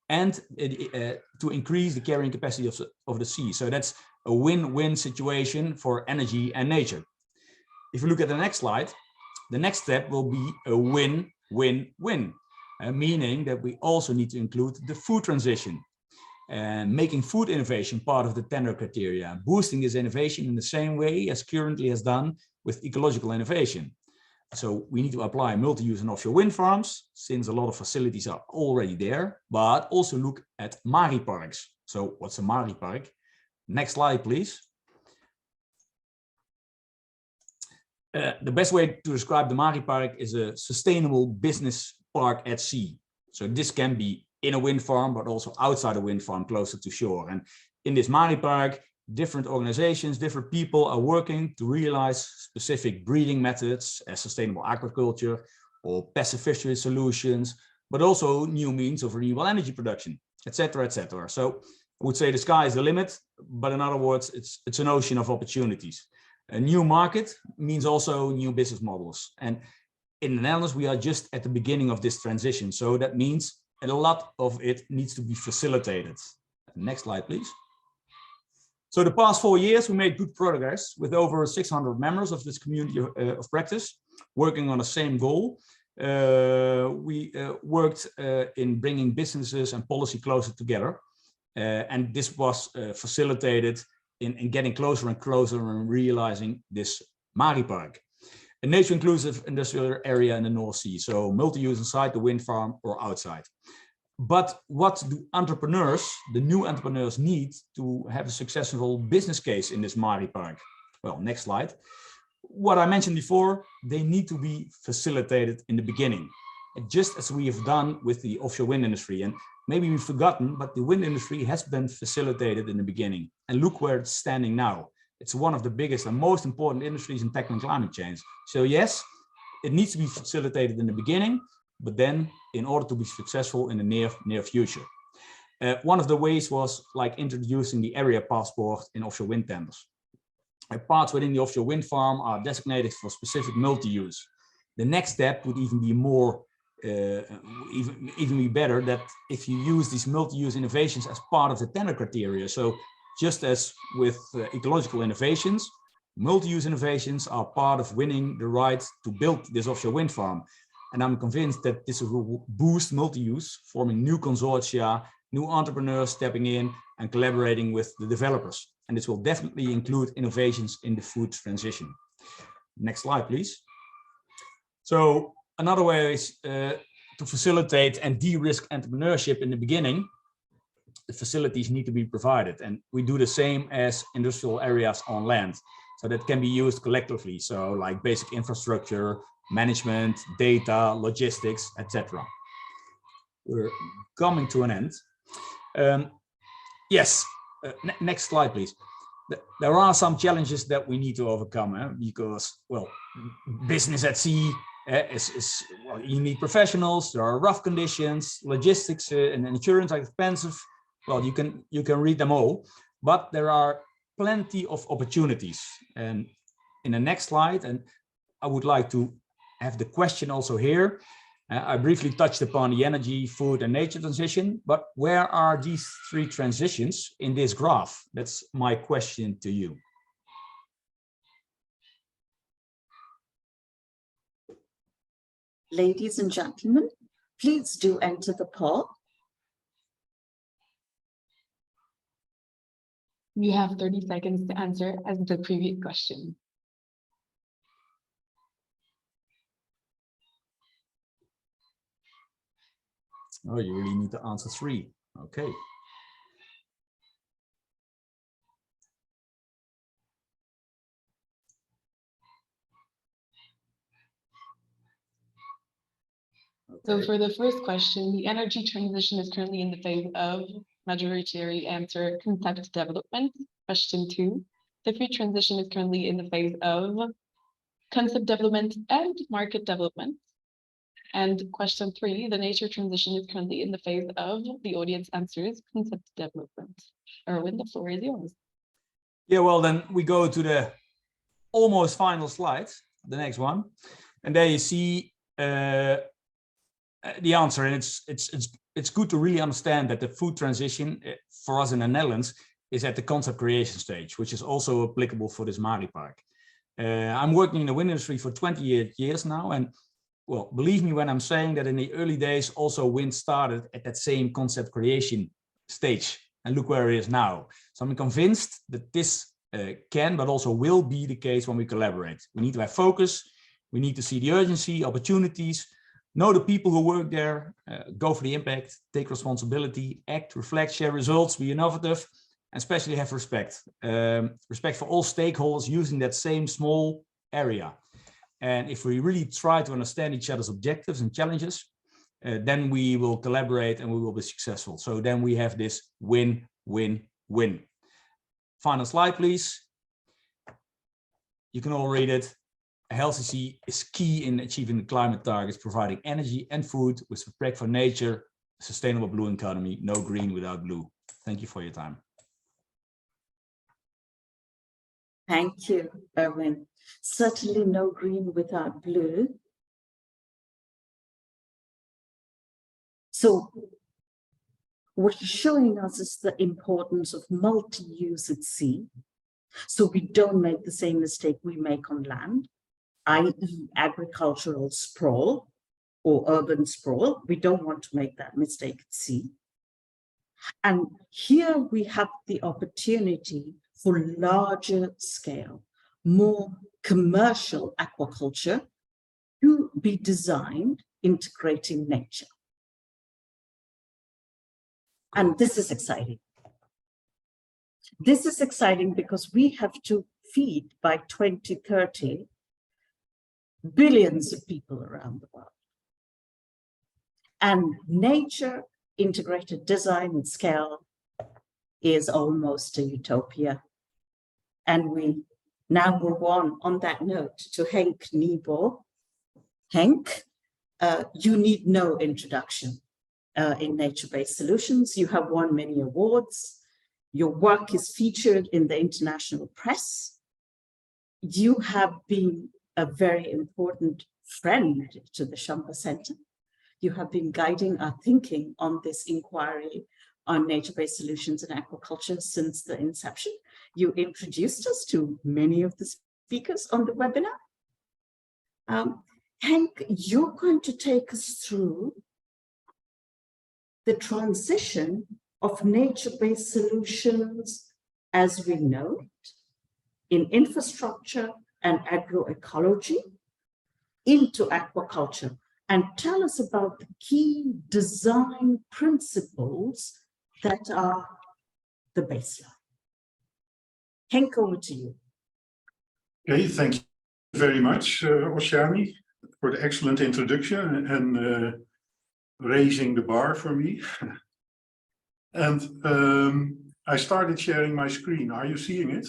and to increase the carrying capacity of the sea. So that's a win-win situation for energy and nature. If you look at the next slide, the next step will be a win-win-win, meaning that we also need to include the food transition and making food innovation part of the tender criteria, boosting this innovation in the same way as currently has done with ecological innovation. So we need to apply multi-use and offshore wind farms, since a lot of facilities are already there, but also look at Mari parks. So what's a Mari park? Next slide, please. The best way to describe the Mari park is a sustainable business park at sea. So this can be in a wind farm, but also outside a wind farm closer to shore. And in this Mari park, different organizations, different people are working to realize specific breeding methods as sustainable aquaculture or passive fishery solutions, but also new means of renewable energy production, etc., etc. So I would say the sky is the limit, but in other words, it's an ocean of opportunities. A new market means also new business models. And in the Netherlands, we are just at the beginning of this transition. So that means a lot of it needs to be facilitated. Next slide, please. So the past 4 years, we made good progress with over 600 members of this community of practice working on the same goal. We worked in bringing businesses and policy closer together. And this was facilitated in getting closer and closer and realizing this Mari Park, a nature inclusive industrial area in the North Sea. So multi-use inside the wind farm or outside. But what do entrepreneurs, the new entrepreneurs, need to have a successful business case in this Mari Park? Well, next slide. What I mentioned before, they need to be facilitated in the beginning, just as we have done with the offshore wind industry. And maybe we've forgotten, but the wind industry has been facilitated in the beginning. And look where it's standing now. It's one of the biggest and most important industries in tackling climate change. So yes, it needs to be facilitated in the beginning, but then in order to be successful in the near future. One of the ways was like introducing the area passport in offshore wind tenders. Parts within the offshore wind farm are designated for specific multi-use. The next step would even be more, even be better, that if you use these multi-use innovations as part of the tender criteria. So just as with ecological innovations, multi-use innovations are part of winning the right to build this offshore wind farm. And I'm convinced that this will boost multi-use, forming new consortia, new entrepreneurs stepping in and collaborating with the developers. And this will definitely include innovations in the food transition. Next slide, please. So another way is to facilitate and de-risk entrepreneurship in the beginning. The facilities need to be provided, and we do the same as industrial areas on land. So that can be used collectively. So like basic infrastructure, management, data, logistics, etc. We're coming to an end. Yes, next slide, please. There are some challenges that we need to overcome because, well, business at sea well, you need professionals. There are rough conditions, logistics and insurance are expensive. Well, you can read them all, but there are plenty of opportunities. And in the next slide, and I would like to have the question also here. I briefly touched upon the energy, food, and nature transition, but where are these three transitions in this graph? That's my question to you. Ladies and gentlemen, please do enter the poll. You have 30 seconds to answer as the previous question. Oh, you really need to answer three. Okay. So for the first question, the energy transition is currently in the phase of majority answer concept development. Question 2, the food transition is currently in the phase of concept development and market development. And question 3, the nature transition is currently in the phase of the audience answers concept development. Erwin, the floor is yours. Yeah, well, then we go to the almost final slide, the next one. And there you see the answer. And it's good to really understand that the food transition for us in the Netherlands is at the concept creation stage, which is also applicable for this Mari Park. I'm working in the wind industry for 28 years now, and well, believe me when I'm saying that in the early days, also wind started at that same concept creation stage, and look where it is now. So I'm convinced that this can, but also will be the case when we collaborate. We need to have focus. We need to see the urgency, opportunities, know the people who work there, go for the impact, take responsibility, act, reflect, share results, be innovative, and especially have respect. Respect for all stakeholders using that same small area. And if we really try to understand each other's objectives and challenges, then we will collaborate and we will be successful. So then we have this win, win, win. Final slide, please. You can all read it. A healthy sea is key in achieving the climate targets, providing energy and food with respect for nature, a sustainable blue economy, no green without blue. Thank you for your time. Thank you, Erwin. Certainly no green without blue. So what you're showing us is the importance of multi-use at sea. So we don't make the same mistake we make on land, i.e. agricultural sprawl or urban sprawl. We don't want to make that mistake at sea. And here we have the opportunity for larger scale, more commercial aquaculture to be designed integrating nature. And this is exciting. This is exciting because we have to feed by 2030 billions of people around the world. And nature integrated design and scale is almost a utopia. And we now move on that note to Henk Nieboer. Henk, you need no introduction in nature-based solutions. You have won many awards. Your work is featured in the international press. You have been a very important friend to the Champa Center. You have been guiding our thinking on this inquiry on nature-based solutions in aquaculture since the inception. You introduced us to many of the speakers on the webinar. Henk, you're going to take us through the transition of nature-based solutions as we know it in infrastructure and agroecology into aquaculture, and tell us about the key design principles that are the baseline. Henk, over to you. Okay, thank you very much, Oshani, for the excellent introduction and raising the bar for me. And I started sharing my screen. Are you seeing it?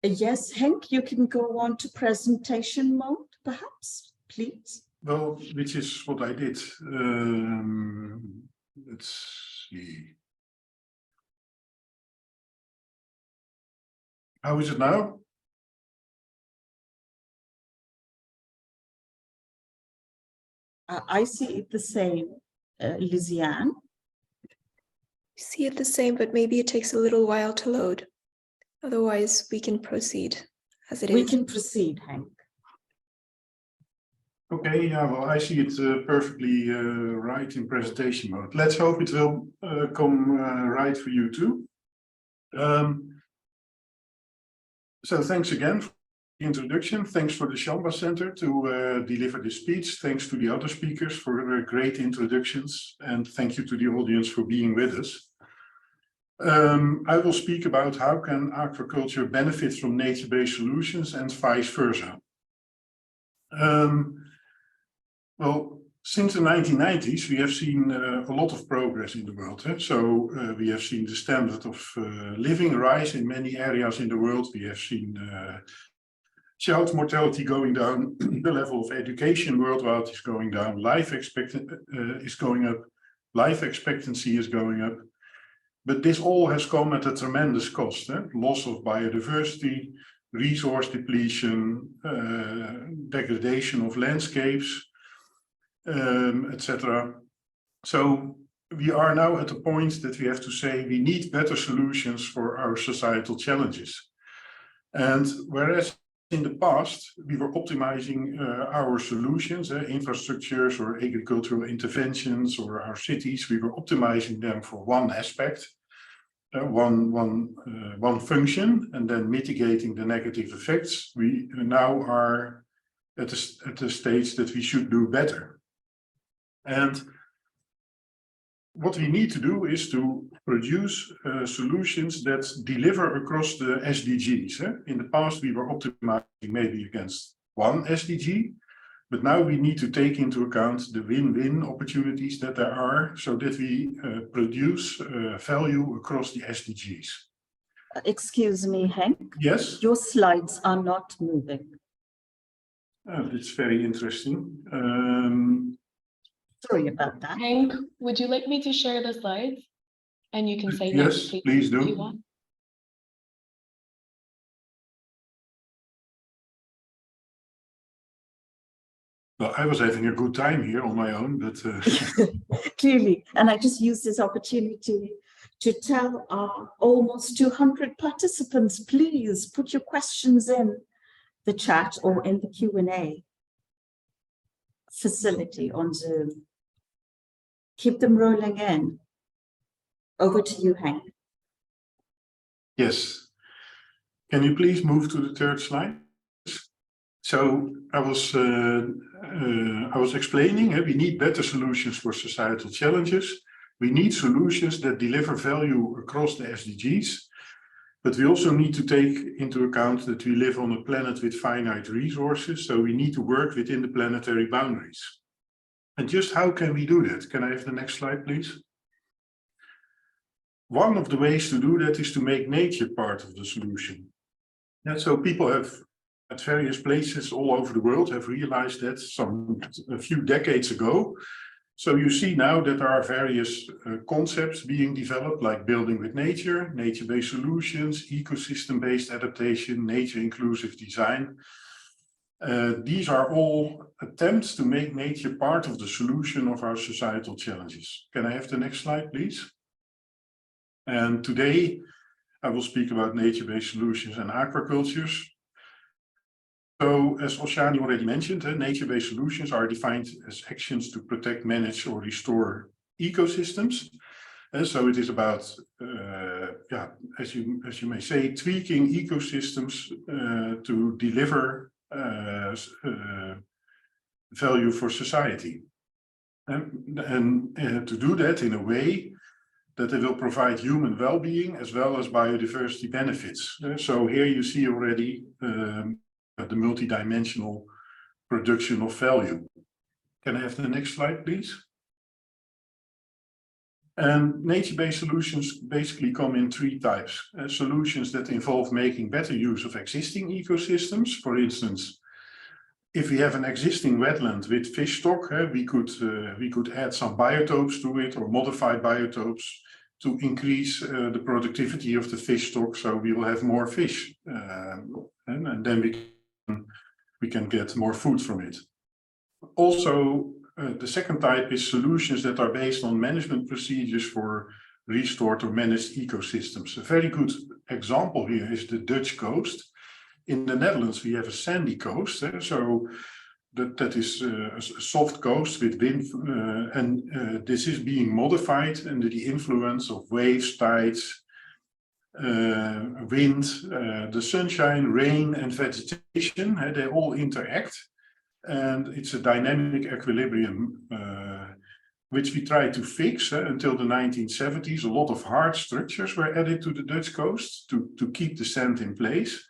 Yes, Henk, you can go on to presentation mode, perhaps, please. Well, which is what I did. Let's see. How is it now? I see it the same, Liziane. See it the same, but maybe it takes a little while to load. Otherwise, we can proceed as it is. We can proceed, Henk. Okay, yeah, well, I see it perfectly right in presentation mode. Let's hope it will come right for you too. So thanks again for the introduction. Thanks for the Shamba Center to deliver the speech. Thanks to the other speakers for great introductions. And thank you to the audience for being with us. I will speak about how can aquaculture benefit from nature-based solutions and vice versa. Well, since the 1990s, we have seen a lot of progress in the world. So we have seen the standard of living rise in many areas in the world. We have seen child mortality going down, the level of education worldwide is going down, life expectancy is going up, life expectancy is going up. But this all has come at a tremendous cost. Loss of biodiversity, resource depletion, degradation of landscapes, etc. So we are now at a point that we have to say we need better solutions for our societal challenges. And whereas in the past we were optimizing our solutions, infrastructures or agricultural interventions or our cities, we were optimizing them for one aspect, one function, and then mitigating the negative effects. We now are at the stage that we should do better. And what we need to do is to produce solutions that deliver across the SDGs. In the past, we were optimizing maybe against one SDG, but now we need to take into account the win-win opportunities that there are so that we produce value across the SDGs. Excuse me, Henk. Yes? Your slides are not moving. That's very interesting. Sorry about that. Henk, would you like me to share the slides? And you can say Yes, next, please do. if you want. Well, I was having a good time here on my own, but Clearly, and I just use this opportunity to tell our almost 200 participants, please put your questions in the chat or in the Q&A facility on Zoom. Keep them rolling in. Over to you, Henk. yes. Can you please move to the third slide? So I was explaining we need better solutions for societal challenges. We need solutions that deliver value across the SDGs, but we also need to take into account that we live on a planet with finite resources, so we need to work within the planetary boundaries. And just how can we do that? Can I have the next slide, please? One of the ways to do that is to make nature part of the solution. And so people have, at various places all over the world, have realized that a few decades ago. So you see now that there are various concepts being developed, like building with nature, nature-based solutions, ecosystem-based adaptation, nature-inclusive design. These are all attempts to make nature part of the solution of our societal challenges. Can I have the next slide, please? And today I will speak about nature-based solutions and aquacultures. So, as Oshani already mentioned, nature-based solutions are defined as actions to protect, manage, or restore ecosystems. And so it is about, as you may say, tweaking ecosystems to deliver value for society. And to do that in a way that they will provide human well-being as well as biodiversity benefits. So here you see already the multidimensional production of value. Can I have the next slide, please? And nature-based solutions basically come in three types. Solutions that involve making better use of existing ecosystems. For instance, if we have an existing wetland with fish stock, we could add some biotopes to it or modify biotopes to increase the productivity of the fish stock, so we will have more fish, and then we can get more food from it. Also, the second type is solutions that are based on management procedures for restored or managed ecosystems. A very good example here is the Dutch coast. In the Netherlands, we have a sandy coast, so that is a soft coast with wind, and this is being modified under the influence of waves, tides, wind, the sunshine, rain, and vegetation. They all interact, and it's a dynamic equilibrium which we tried to fix until the 1970s. A lot of hard structures were added to the Dutch coast to keep the sand in place.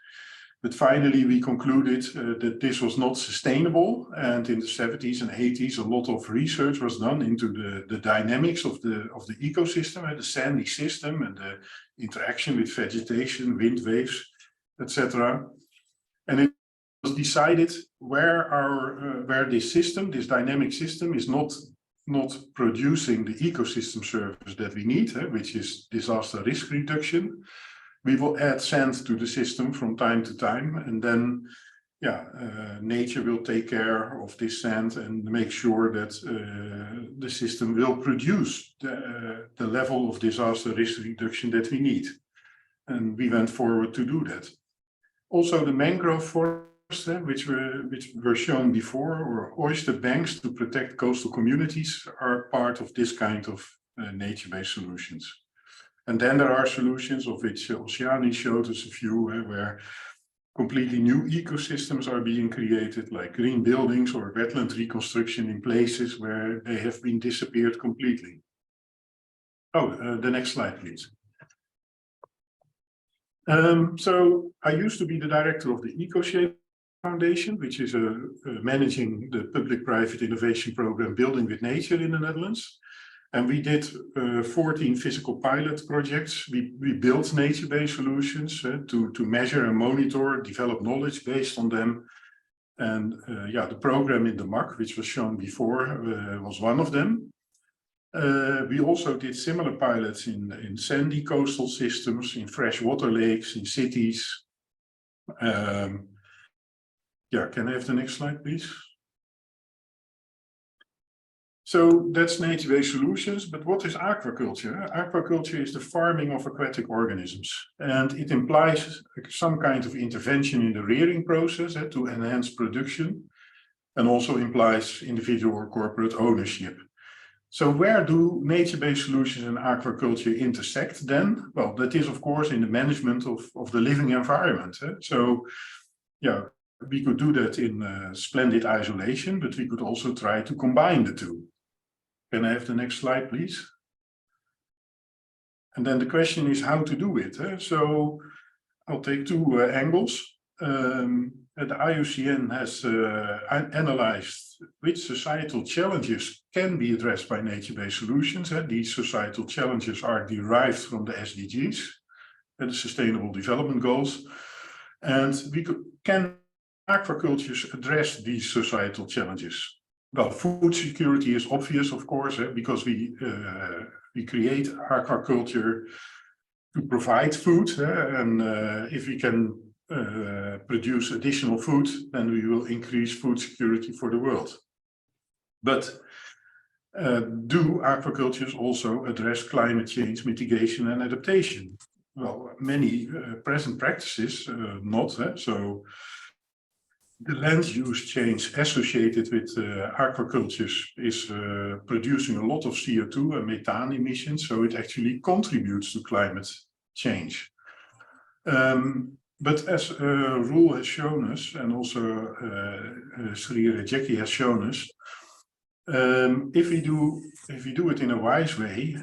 But finally, we concluded that this was not sustainable. And in the 70s and 80s, a lot of research was done into the dynamics of the ecosystem, the sandy system, and the interaction with vegetation, wind waves, etc. And it was decided where this system, this dynamic system, is not producing the ecosystem service that we need, which is disaster risk reduction. We will add sand to the system from time to time, and then nature will take care of this sand and make sure that the system will produce the level of disaster risk reduction that we need. And we went forward to do that. Also, the mangrove forests, which were shown before, or oyster banks to protect coastal communities, are part of this kind of nature-based solutions. And then there are solutions of which Oshani showed us a few, where completely new ecosystems are being created, like green buildings or wetland reconstruction in places where they have been disappeared completely. Oh, the next slide, please. So I used to be the director of the EcoShape Foundation, which is managing the public-private innovation program Building with Nature in the Netherlands. And we did 14 physical pilot projects. We built nature-based solutions to measure and monitor, develop knowledge based on them. And the program in the MAC, which was shown before, was one of them. We also did similar pilots in sandy coastal systems, in freshwater lakes, in cities. Can I have the next slide, please? So that's nature-based solutions, but what is aquaculture? Aquaculture is the farming of aquatic organisms, and it implies some kind of intervention in the rearing process to enhance production, and also implies individual or corporate ownership. So where do nature-based solutions and aquaculture intersect then? Well, that is, of course, in the management of the living environment. So, we could do that in splendid isolation, but we could also try to combine the two. Can I have the next slide, please? And then the question is how to do it. So I'll take two angles. The IUCN has analyzed which societal challenges can be addressed by nature-based solutions. These societal challenges are derived from the SDGs, the Sustainable Development Goals. And can aquaculture address these societal challenges? Well, food security is obvious, of course, because we create aquaculture to provide food, and if we can produce additional food, then we will increase food security for the world. But do aquacultures also address climate change mitigation and adaptation? Well, many present practices not. So the land use change associated with aquaculture is producing a lot of CO2 and methane emissions, so it actually contributes to climate change. But as Roel has shown us, and also Rejeki has shown us, if we do it in a wise way,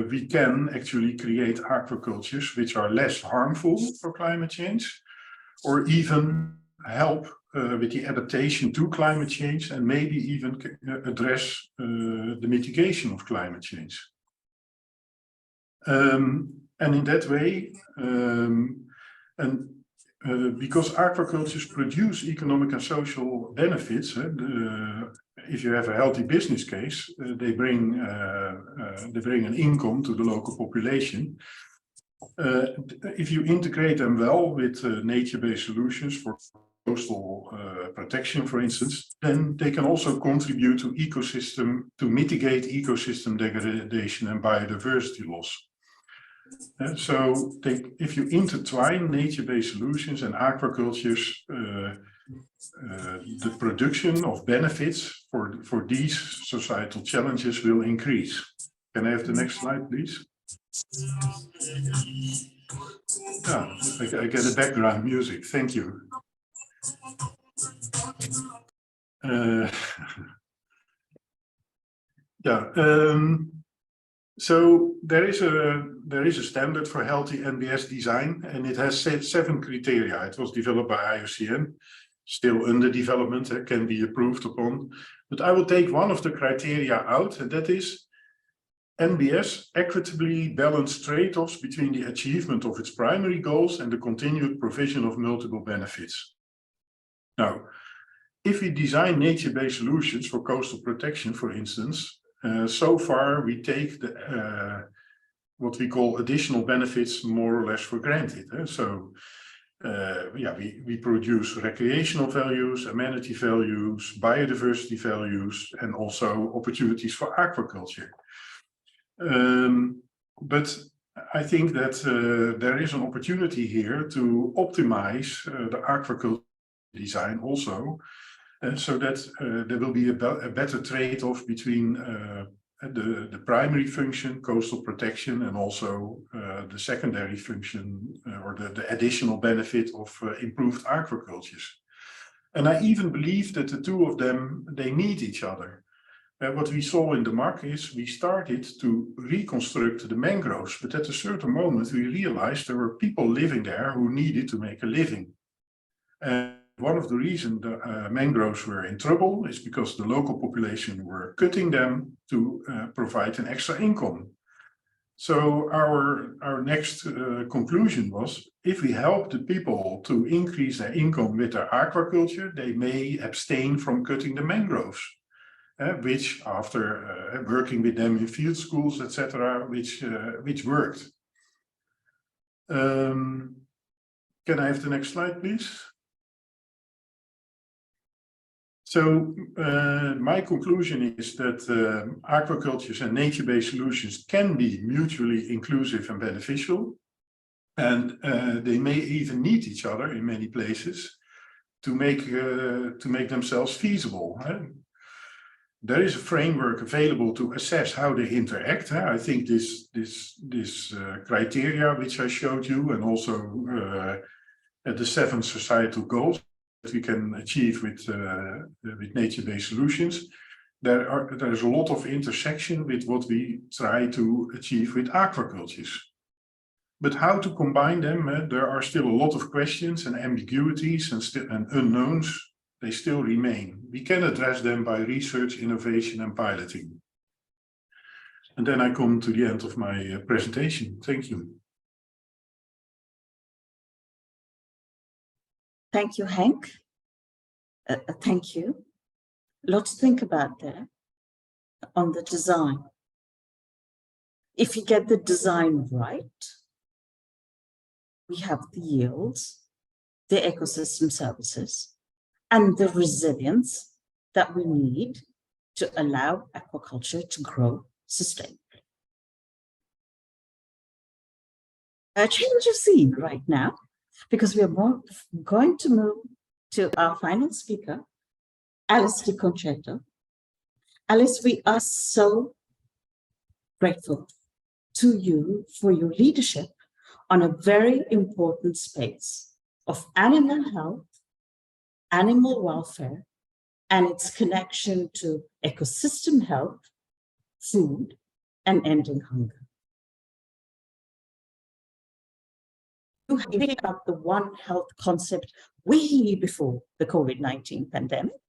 we can actually create aquacultures which are less harmful for climate change, or even help with the adaptation to climate change, and maybe even address the mitigation of climate change. And in that way, because aquacultures produce economic and social benefits, if you have a healthy business case, they bring an income to the local population. If you integrate them well with nature-based solutions for coastal protection, for instance, then they can also contribute to mitigate ecosystem degradation and biodiversity loss. So if you intertwine nature-based solutions and aquaculture's the production of benefits for these societal challenges will increase. Can I have the next slide, please? Yeah, I get a background music. Thank you. So there is a standard for healthy NBS design, and it has 7 criteria. It was developed by IUCN, still under development, can be improved upon. But I will take one of the criteria out, and that is NBS equitably balanced trade-offs between the achievement of its primary goals and the continued provision of multiple benefits. Now, if we design nature-based solutions for coastal protection, for instance, so far we take the what we call additional benefits more or less for granted. So we produce recreational values, amenity values, biodiversity values, and also opportunities for aquaculture. But I think that there is an opportunity here to optimize the aquaculture design also, so that there will be a better trade-off between the primary function, coastal protection, and also the secondary function or the additional benefit of improved aquacultures. And I even believe that the two of them, they need each other. What we saw in the MAC is we started to reconstruct the mangroves, but at a certain moment we realized there were people living there who needed to make a living. And one of the reasons the mangroves were in trouble is because the local population were cutting them to provide an extra income. So our next conclusion was, if we help the people to increase their income with their aquaculture, they may abstain from cutting the mangroves. Which after working with them in field schools, etc., which worked. Can I have the next slide, please? So my conclusion is that aquacultures and nature-based solutions can be mutually inclusive and beneficial, and they may even need each other in many places to make themselves feasible. There is a framework available to assess how they interact. I think this criteria which I showed you, and also the 7 societal goals that we can achieve with nature-based solutions, there is a lot of intersection with what we try to achieve with aquacultures. But how to combine them? There are still a lot of questions and ambiguities and unknowns. They still remain. We can address them by research, innovation, and piloting. And then I come to the end of my presentation. Thank you. Thank you, Henk. Thank you. Lots to think about there on the design. If you get the design right, we have the yields, the ecosystem services, and the resilience that we need to allow aquaculture to grow sustainably. A change of scene right now, because we are going to move to our final speaker, Alice de Concetto. Alice, we are so grateful to you for your leadership on a very important space of animal health, animal welfare, and its connection to ecosystem health, food, and ending hunger. You have picked up the One Health concept way before the COVID-19 pandemic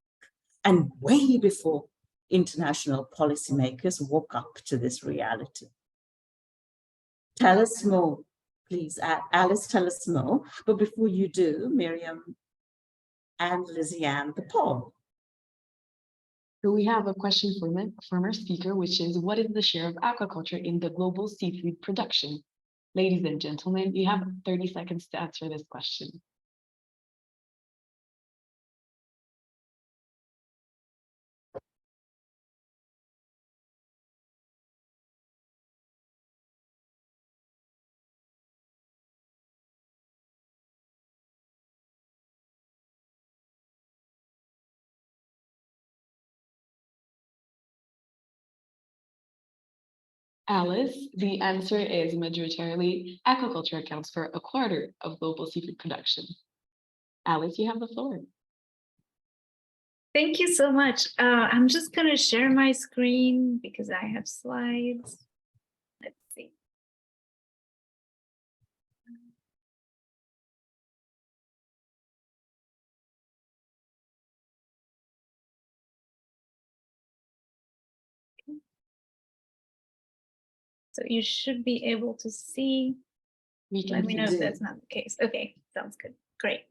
and way before international policymakers woke up to this reality. Tell us more, please. Alice, tell us more. But before you do, Miriam and Lizzie-Anne, the poll. So we have a question from our speaker, which is, what is the share of aquaculture in the global seafood production? Ladies and gentlemen, you have 30 seconds to answer this question. Alice, the answer is majoritarily aquaculture accounts for 1/4 of global seafood production. Alice, you have the floor. Thank you so much. I'm just going to share my screen because I have slides. Let's see. So you should be able to see. Let me know if that's not the case. Okay, sounds good. Great.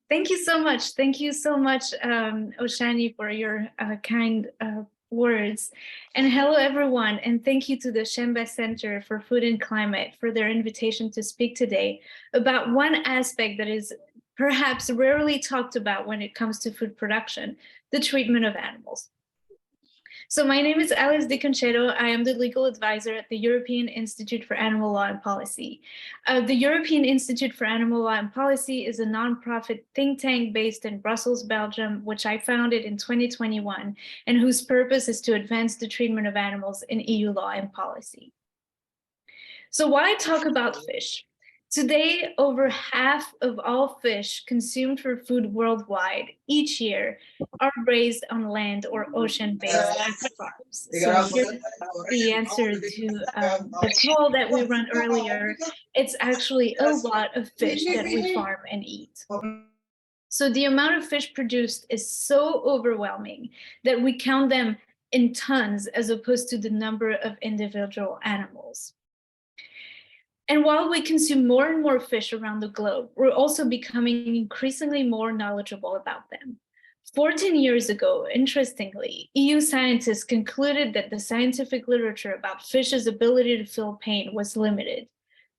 Thank you so much. Thank you so much, Oshani, for your kind words. And hello, everyone. And thank you to the Shemba Center for Food and Climate for their invitation to speak today about one aspect that is perhaps rarely talked about when it comes to food production, the treatment of animals. So my name is Alice de Concetto. I am the legal advisor at the European Institute for Animal Law and Policy. The European Institute for Animal Law and Policy is a nonprofit think tank based in Brussels, Belgium, which I founded in 2021, and whose purpose is to advance the treatment of animals in EU law and policy. So why talk about fish? Today, over half of all fish consumed for food worldwide each year are raised on land or ocean-based farms. So here's the answer to the poll that we ran earlier. It's actually a lot of fish that we farm and eat. So the amount of fish produced is so overwhelming that we count them in tons as opposed to the number of individual animals. And while we consume more and more fish around the globe, we're also becoming increasingly more knowledgeable about them. 14 years ago, interestingly, EU scientists concluded that the scientific literature about fish's ability to feel pain was limited.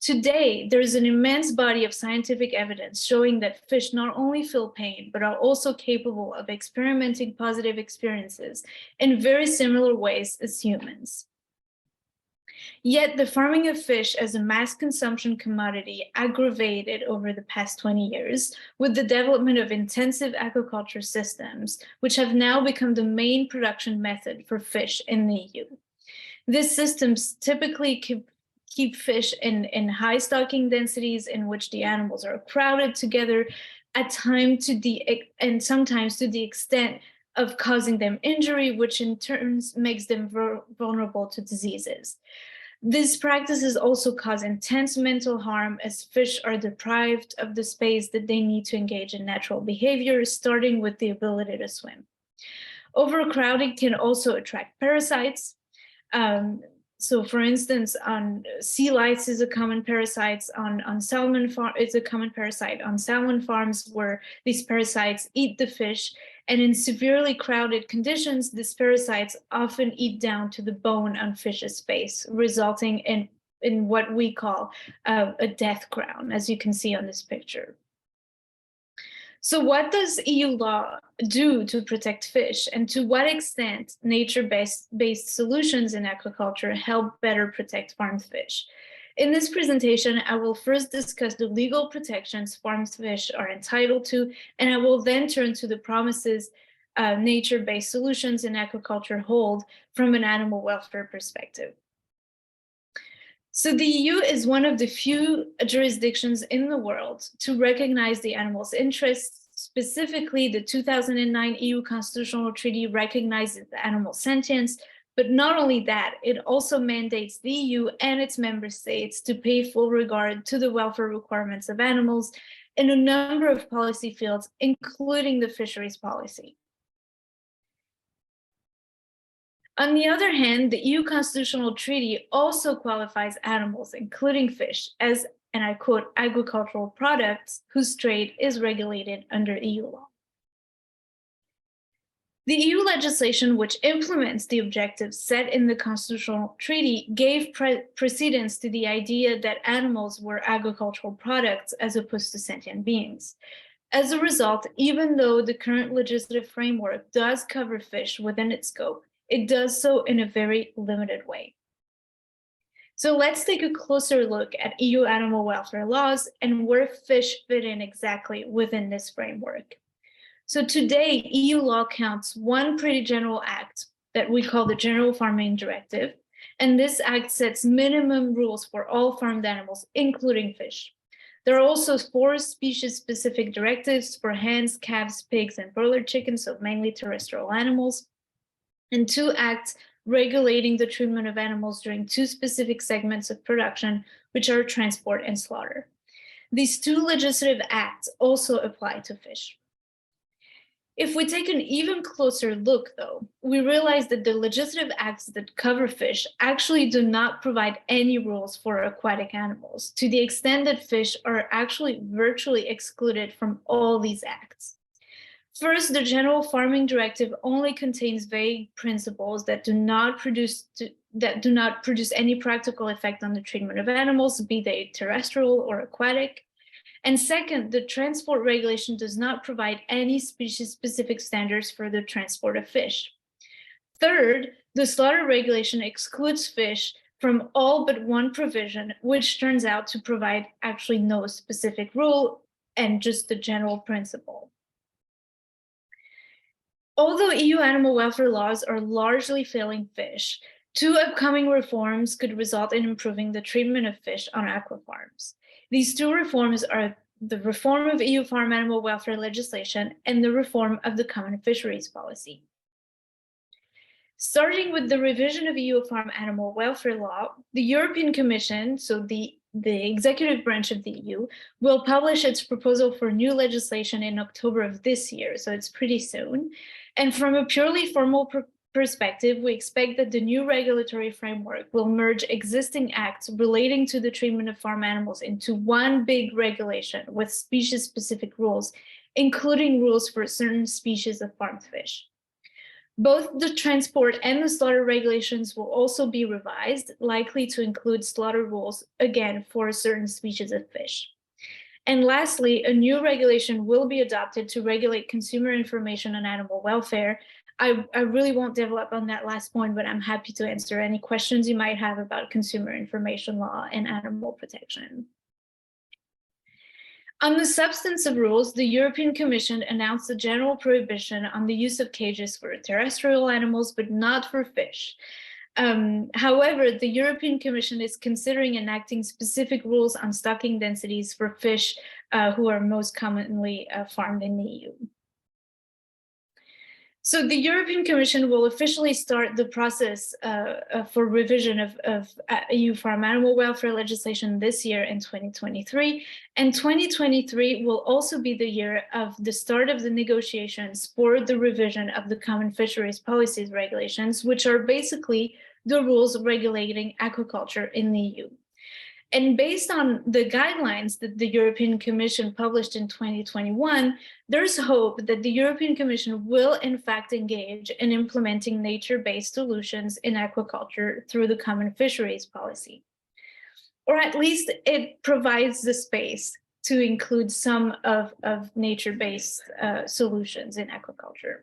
Today, there's an immense body of scientific evidence showing that fish not only feel pain, but are also capable of experimenting positive experiences in very similar ways as humans. Yet the farming of fish as a mass consumption commodity aggravated over the past 20 years with the development of intensive aquaculture systems, which have now become the main production method for fish in the EU. These systems typically keep fish in high stocking densities in which the animals are crowded together at times and sometimes to the extent of causing them injury, which in turn makes them vulnerable to diseases. These practices also cause intense mental harm as fish are deprived of the space that they need to engage in natural behavior, starting with the ability to swim. Overcrowding can also attract parasites. So for instance, on sea lice is a common parasite on salmon it's a common parasite on salmon farms where these parasites eat the fish. And in severely crowded conditions, these parasites often eat down to the bone on fish's face, resulting in what we call a death crown, as you can see on this picture. So what does EU law do to protect fish, and to what extent nature-based solutions in aquaculture help better protect farmed fish? In this presentation, I will first discuss the legal protections farmed fish are entitled to, and I will then turn to the promises nature-based solutions in aquaculture hold from an animal welfare perspective. So the EU is one of the few jurisdictions in the world to recognize the animal's interests. Specifically, the 2009 EU Constitutional Treaty recognizes the animal's sentience. But not only that, it also mandates the EU and its member states to pay full regard to the welfare requirements of animals in a number of policy fields, including the fisheries policy. On the other hand, the EU Constitutional Treaty also qualifies animals, including fish, as, and I quote, agricultural products whose trade is regulated under EU law. The EU legislation which implements the objectives set in the Constitutional Treaty gave precedence to the idea that animals were agricultural products as opposed to sentient beings. As a result, even though the current legislative framework does cover fish within its scope, it does so in a very limited way. So let's take a closer look at EU animal welfare laws and where fish fit in exactly within this framework. So today, EU law counts one pretty general act that we call the General Farming Directive, And this act sets minimum rules for all farmed animals, including fish. There are also 4 species-specific directives for hens, calves, pigs, and broiler chickens, so mainly terrestrial animals, and 2 acts regulating the treatment of animals during 2 specific segments of production, which are transport and slaughter. These 2 legislative acts also apply to fish. If we take an even closer look, though, we realize that the legislative acts that cover fish actually do not provide any rules for aquatic animals, to the extent that fish are actually virtually excluded from all these acts. First, the General Farming Directive only contains vague principles that do not produce any practical effect on the treatment of animals, be they terrestrial or aquatic. And second, the transport regulation does not provide any species-specific standards for the transport of fish. Third, the slaughter regulation excludes fish from all but one provision, which turns out to provide actually no specific rule and just the general principle. Although EU animal welfare laws are largely failing fish, 2 upcoming reforms could result in improving the treatment of fish on aqua farms. These 2 reforms are the reform of EU farm animal welfare legislation and the reform of the common fisheries policy. Starting with the revision of EU farm animal welfare law, the European Commission, so the executive branch of the EU, will publish its proposal for new legislation in October of this year, so it's pretty soon. And from a purely formal perspective, we expect that the new regulatory framework will merge existing acts relating to the treatment of farm animals into one big regulation with species-specific rules, including rules for certain species of farmed fish. Both the transport and the slaughter regulations will also be revised, likely to include slaughter rules, again, for certain species of fish. And lastly, a new regulation will be adopted to regulate consumer information on animal welfare. I really won't develop on that last point, but I'm happy to answer any questions you might have about consumer information law and animal protection. On the substance of rules, the European Commission announced a general prohibition on the use of cages for terrestrial animals, but not for fish. However, the European Commission is considering enacting specific rules on stocking densities for fish who are most commonly farmed in the EU. So the European Commission will officially start the process for revision of EU farm animal welfare legislation this year in 2023. And 2023 will also be the year of the start of the negotiations for the revision of the Common Fisheries Policies regulations, which are basically the rules regulating aquaculture in the EU. And based on the guidelines that the European Commission published in 2021, there's hope that the European Commission will in fact engage in implementing nature-based solutions in aquaculture through the Common Fisheries Policy. Or at least it provides the space to include some of nature-based solutions in aquaculture.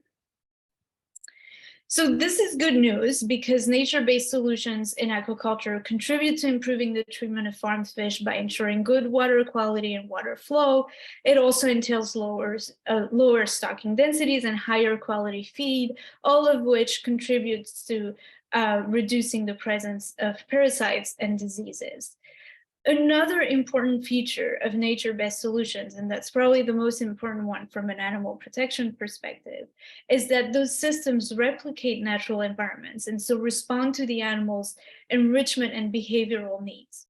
So this is good news because nature-based solutions in aquaculture contribute to improving the treatment of farmed fish by ensuring good water quality and water flow. It also entails lower stocking densities and higher quality feed, all of which contributes to reducing the presence of parasites and diseases. Another important feature of nature-based solutions, and that's probably the most important one from an animal protection perspective, is that those systems replicate natural environments and so respond to the animal's enrichment and behavioral needs.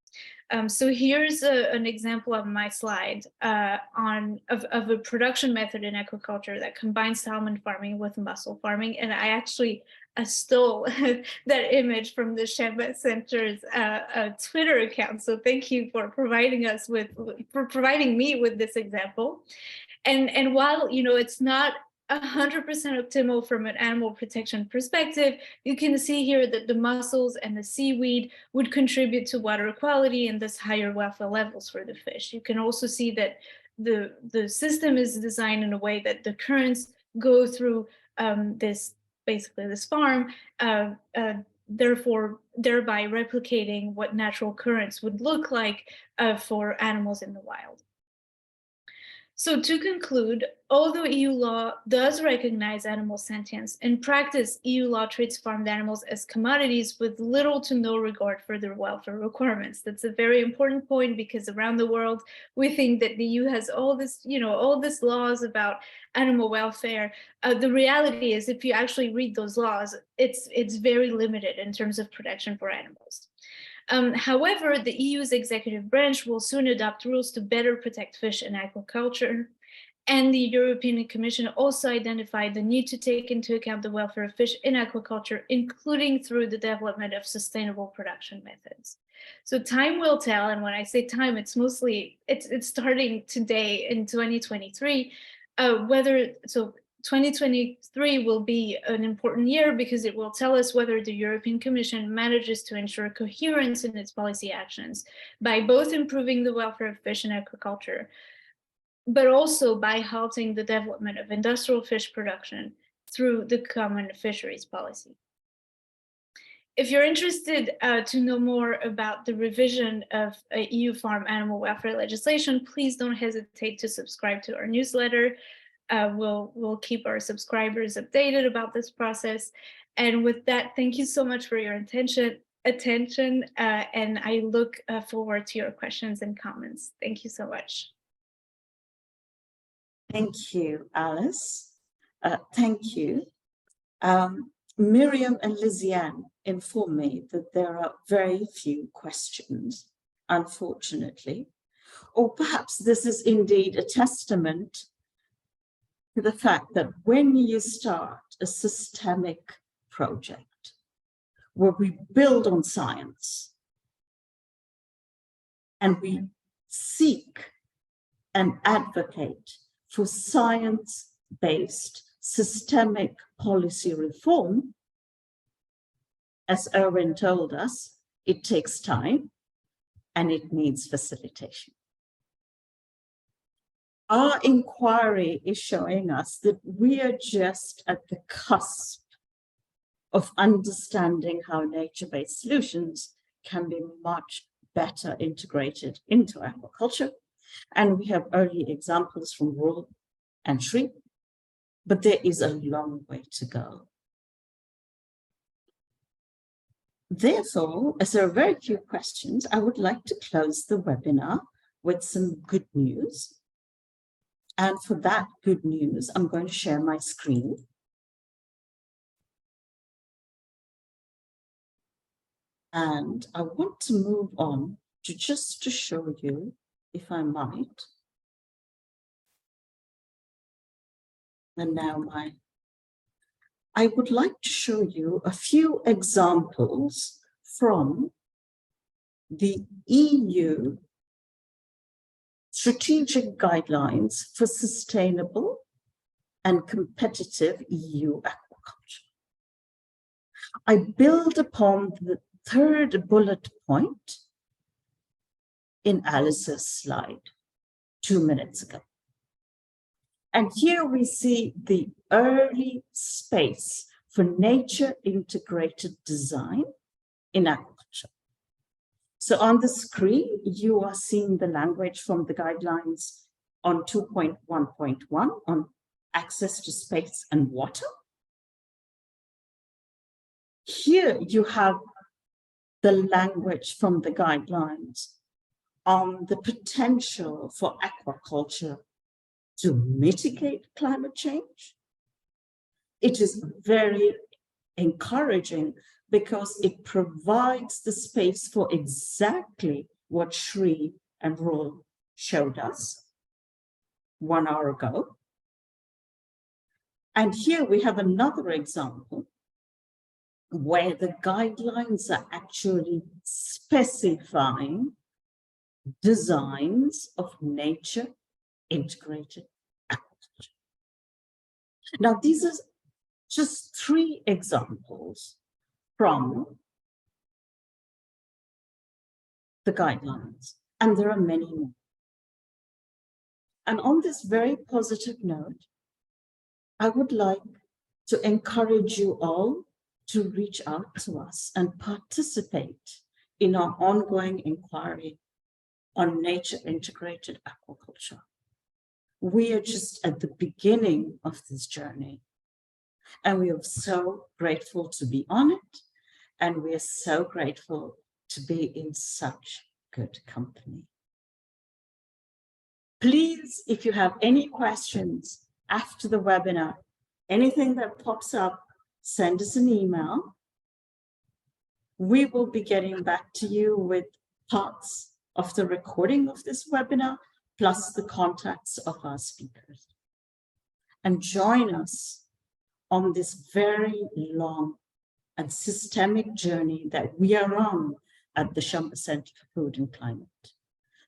So here's an example of my slide of a production method in aquaculture that combines salmon farming with mussel farming, and I actually stole that image from the Shamba Center's Twitter account. So thank you for providing me with this example. And while it's not 100% optimal from an animal protection perspective, you can see here that the mussels and the seaweed would contribute to water quality and thus higher welfare levels for the fish. You can also see that the system is designed in a way that the currents go through this farm, thereby replicating what natural currents would look like for animals in the wild. So to conclude, although EU law does recognize animal sentience, in practice, EU law treats farmed animals as commodities with little to no regard for their welfare requirements. That's a very important point because around the world, we think that the EU has all this, all these laws about animal welfare. The reality is, if you actually read those laws, it's very limited in terms of protection for animals. However, the EU's executive branch will soon adopt rules to better protect fish in aquaculture. And the European Commission also identified the need to take into account the welfare of fish in aquaculture, including through the development of sustainable production methods. So time will tell, and when I say time, it's starting today in 2023, 2023 will be an important year because it will tell us whether the European Commission manages to ensure coherence in its policy actions by both improving the welfare of fish in aquaculture, but also by halting the development of industrial fish production through the common fisheries policy. If you're interested to know more about the revision of EU farm animal welfare legislation, please don't hesitate to subscribe to our newsletter. We'll keep our subscribers updated about this process. And with that, thank you so much for your attention, and I look forward to your questions and comments. Thank you so much. Thank you, Alice. Thank you. Miriam and Liziane inform me that there are very few questions, unfortunately, or perhaps this is indeed a testament to the fact that when you start a systemic project where we build on science and we seek and advocate for science-based systemic policy reform, as Erwin told us, it takes time and it needs facilitation. Our inquiry is showing us that we are just at the cusp of understanding how nature-based solutions can be much better integrated into aquaculture. And we have early examples from Roel and Sri, but there is a long way to go. Therefore, as there are very few questions, I would like to close the webinar with some good news. And for that good news, I'm going to share my screen. And I want to move on to just to show you, if I might. And now I would like to show you a few examples from the EU strategic guidelines for sustainable and competitive EU aquaculture. I build upon the third bullet point in Alice's slide 2 minutes ago. And here we see the early space for nature integrated design in aquaculture. So on the screen, you are seeing the language from the guidelines on 2.1.1 on access to space and water. Here you have the language from the guidelines on the potential for aquaculture to mitigate climate change. It is very encouraging because it provides the space for exactly what Sri and Roel showed us 1 hour ago. And here we have another example where the guidelines are actually specifying designs of nature integrated aquaculture. Now, these are just 3 examples from the guidelines, and there are many more. And on this very positive note, I would like to encourage you all to reach out to us and participate in our ongoing inquiry on nature integrated aquaculture. We are just at the beginning of this journey. And we are so grateful to be on it. And we are so grateful to be in such good company. Please, if you have any questions after the webinar, anything that pops up, send us an email. We will be getting back to you with parts of the recording of this webinar, plus the contacts of our speakers. And join us on this very long and systemic journey that we are on at the Chamber Center for Food and Climate,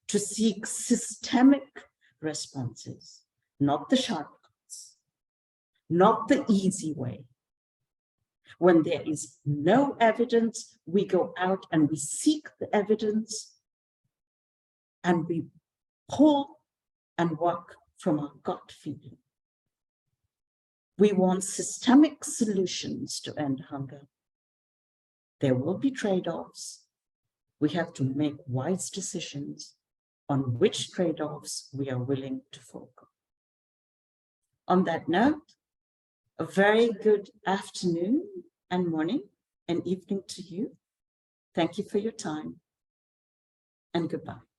to seek systemic responses, not the shortcuts, not the easy way. When there is no evidence, we go out and we seek the evidence and we pull and work from our gut feeling. We want systemic solutions to end hunger. There will be trade-offs. We have to make wise decisions on which trade-offs we are willing to forego. On that note, a very good afternoon and morning and evening to you. Thank you for your time and goodbye.